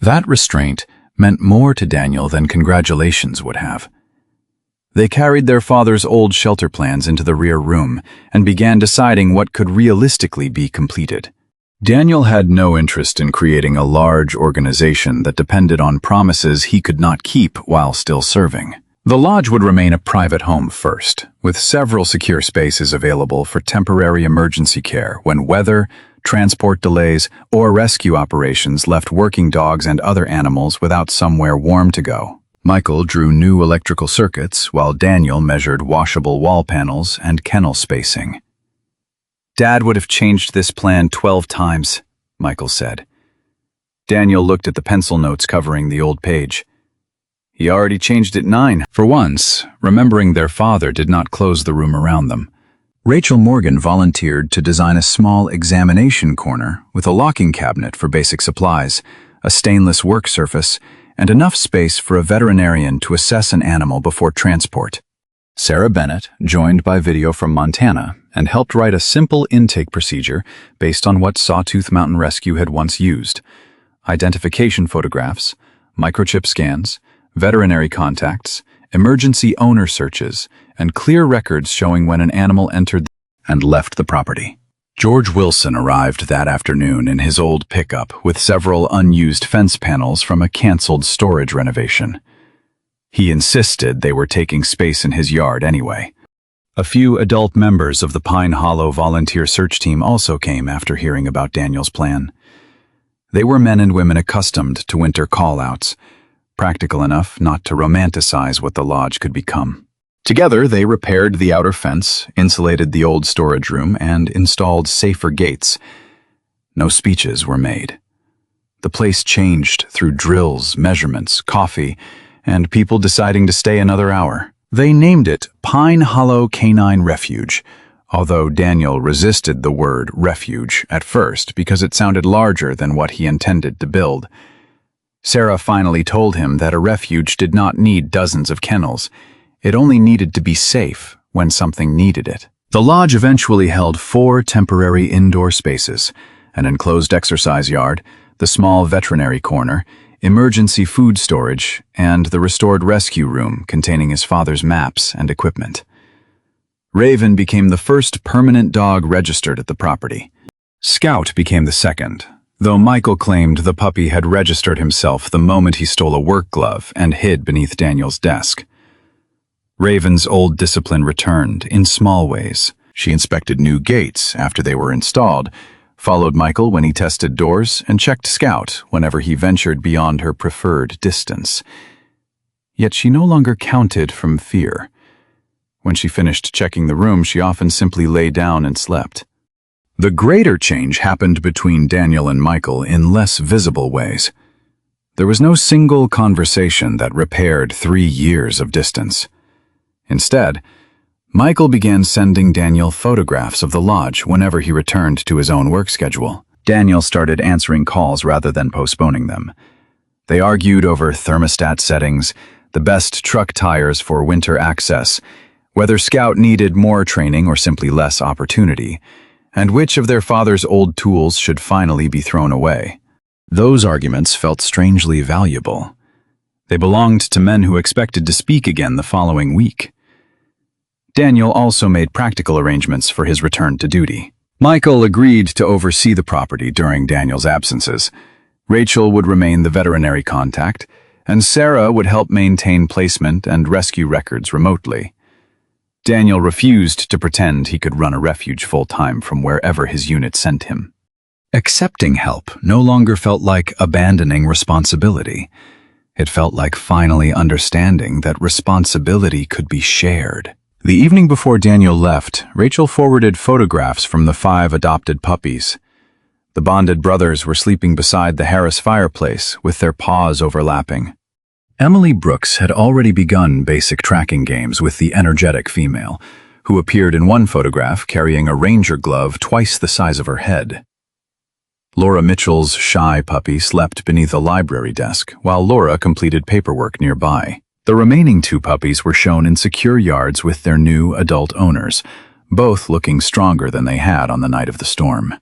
That restraint meant more to Daniel than congratulations would have. They carried their father's old shelter plans into the rear room and began deciding what could realistically be completed. Daniel had no interest in creating a large organization that depended on promises he could not keep while still serving. The lodge would remain a private home first, with several secure spaces available for temporary emergency care when weather, transport delays, or rescue operations left working dogs and other animals without somewhere warm to go. Michael drew new electrical circuits while Daniel measured washable wall panels and kennel spacing. "Dad would have changed this plan 12 times, Michael said. Daniel looked at the pencil notes covering the old page. He already changed it 9. For once, remembering their father did not close the room around them. Rachel Morgan volunteered to design a small examination corner with a locking cabinet for basic supplies, a stainless work surface, and enough space for a veterinarian to assess an animal before transport. Sarah Bennett joined by video from Montana and helped write a simple intake procedure based on what Sawtooth Mountain Rescue had once used: identification photographs, microchip scans, veterinary contacts, emergency owner searches, and clear records showing when an animal entered and left the property. George Wilson arrived that afternoon in his old pickup with several unused fence panels from a canceled storage renovation. He insisted they were taking space in his yard anyway. A few adult members of the Pine Hollow volunteer search team also came after hearing about Daniel's plan. They were men and women accustomed to winter call-outs, practical enough not to romanticize what the lodge could become. Together, they repaired the outer fence, insulated the old storage room, and installed safer gates. No speeches were made. The place changed through drills, measurements, coffee, and people deciding to stay another hour. They named it Pine Hollow Canine Refuge, although Daniel resisted the word refuge at first because it sounded larger than what he intended to build. Sarah finally told him that a refuge did not need dozens of kennels. It only needed to be safe when something needed it. The lodge eventually held 4 temporary indoor spaces: an enclosed exercise yard, the small veterinary corner, emergency food storage, and the restored rescue room containing his father's maps and equipment. Raven became the first permanent dog registered at the property. Scout became the second, though Michael claimed the puppy had registered himself the moment he stole a work glove and hid beneath Daniel's desk. Raven's old discipline returned in small ways. She inspected new gates after they were installed, followed Michael when he tested doors, and checked Scout whenever he ventured beyond her preferred distance. Yet she no longer counted from fear. When she finished checking the room, she often simply lay down and slept. The greater change happened between Daniel and Michael in less visible ways. There was no single conversation that repaired 3 years of distance. Instead, Michael began sending Daniel photographs of the lodge whenever he returned to his own work schedule. Daniel started answering calls rather than postponing them. They argued over thermostat settings, the best truck tires for winter access, whether Scout needed more training or simply less opportunity, and which of their father's old tools should finally be thrown away. Those arguments felt strangely valuable. They belonged to men who expected to speak again the following week. Daniel also made practical arrangements for his return to duty. Michael agreed to oversee the property during Daniel's absences. Rachel would remain the veterinary contact, and Sarah would help maintain placement and rescue records remotely. Daniel refused to pretend he could run a refuge full-time from wherever his unit sent him. Accepting help no longer felt like abandoning responsibility. It felt like finally understanding that responsibility could be shared. The evening before Daniel left, Rachel forwarded photographs from the 5 adopted puppies. The bonded brothers were sleeping beside the Harris fireplace with their paws overlapping. Emily Brooks had already begun basic tracking games with the energetic female, who appeared in one photograph carrying a ranger glove twice the size of her head. Laura Mitchell's shy puppy slept beneath a library desk, while Laura completed paperwork nearby. The remaining 2 puppies were shown in secure yards with their new adult owners, both looking stronger than they had on the night of the storm.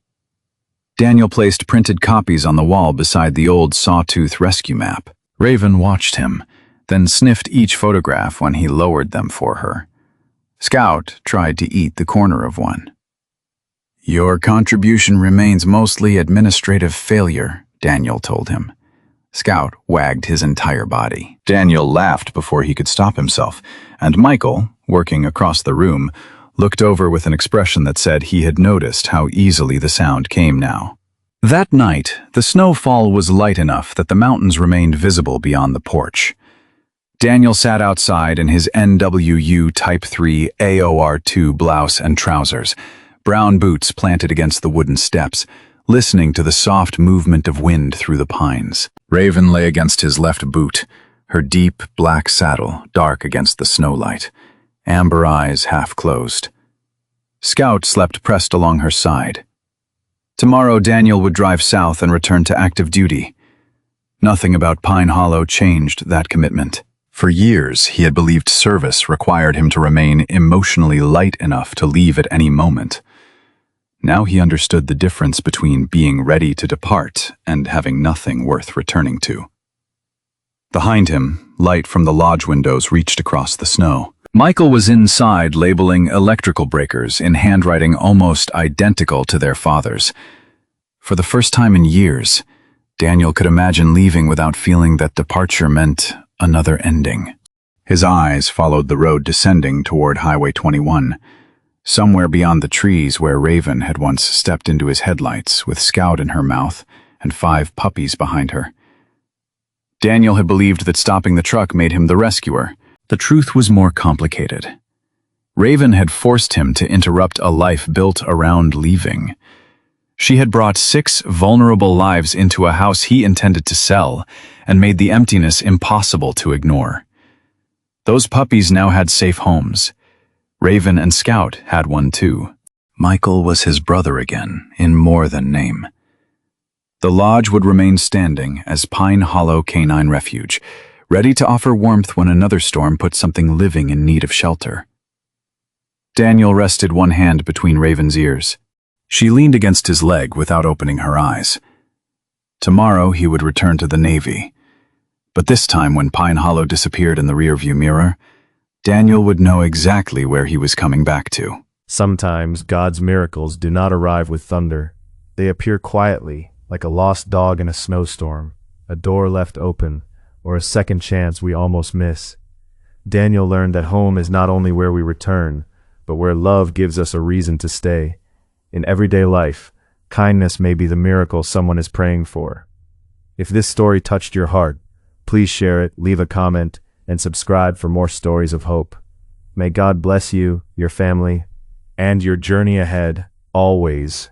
Daniel placed printed copies on the wall beside the old Sawtooth Rescue map. Raven watched him, then sniffed each photograph when he lowered them for her. Scout tried to eat the corner of one. Your contribution remains mostly administrative failure, Daniel told him. Scout wagged his entire body. Daniel laughed before he could stop himself, and Michael, working across the room, looked over with an expression that said he had noticed how easily the sound came now. That night, the snowfall was light enough that the mountains remained visible beyond the porch. Daniel sat outside in his NWU Type 3 AOR2 blouse and trousers, brown boots planted against the wooden steps, listening to the soft movement of wind through the pines. Raven lay against his left boot, her deep black saddle dark against the snowlight, amber eyes half closed. Scout slept pressed along her side. Tomorrow Daniel would drive south and return to active duty. Nothing about Pine Hollow changed that commitment. For years, he had believed service required him to remain emotionally light enough to leave at any moment. Now he understood the difference between being ready to depart and having nothing worth returning to. Behind him, light from the lodge windows reached across the snow. Michael was inside labeling electrical breakers in handwriting almost identical to their father's. For the first time in years, Daniel could imagine leaving without feeling that departure meant another ending. His eyes followed the road descending toward Highway 21, somewhere beyond the trees where Raven had once stepped into his headlights with Scout in her mouth and 5 puppies behind her. Daniel had believed that stopping the truck made him the rescuer. The truth was more complicated. Raven had forced him to interrupt a life built around leaving. She had brought 6 vulnerable lives into a house he intended to sell and made the emptiness impossible to ignore. Those puppies now had safe homes. Raven and Scout had one too. Michael was his brother again, in more than name. The lodge would remain standing as Pine Hollow Canine Refuge, ready to offer warmth when another storm put something living in need of shelter. Daniel rested one hand between Raven's ears. She leaned against his leg without opening her eyes. Tomorrow he would return to the Navy. But this time, when Pine Hollow disappeared in the rearview mirror, Daniel would know exactly where he was coming back to. Sometimes God's miracles do not arrive with thunder. They appear quietly, like a lost dog in a snowstorm, a door left open, or a second chance we almost miss. Daniel learned that home is not only where we return, but where love gives us a reason to stay. In everyday life, kindness may be the miracle someone is praying for. If this story touched your heart, please share it, leave a comment, and subscribe for more stories of hope. May God bless you, your family, and your journey ahead, always.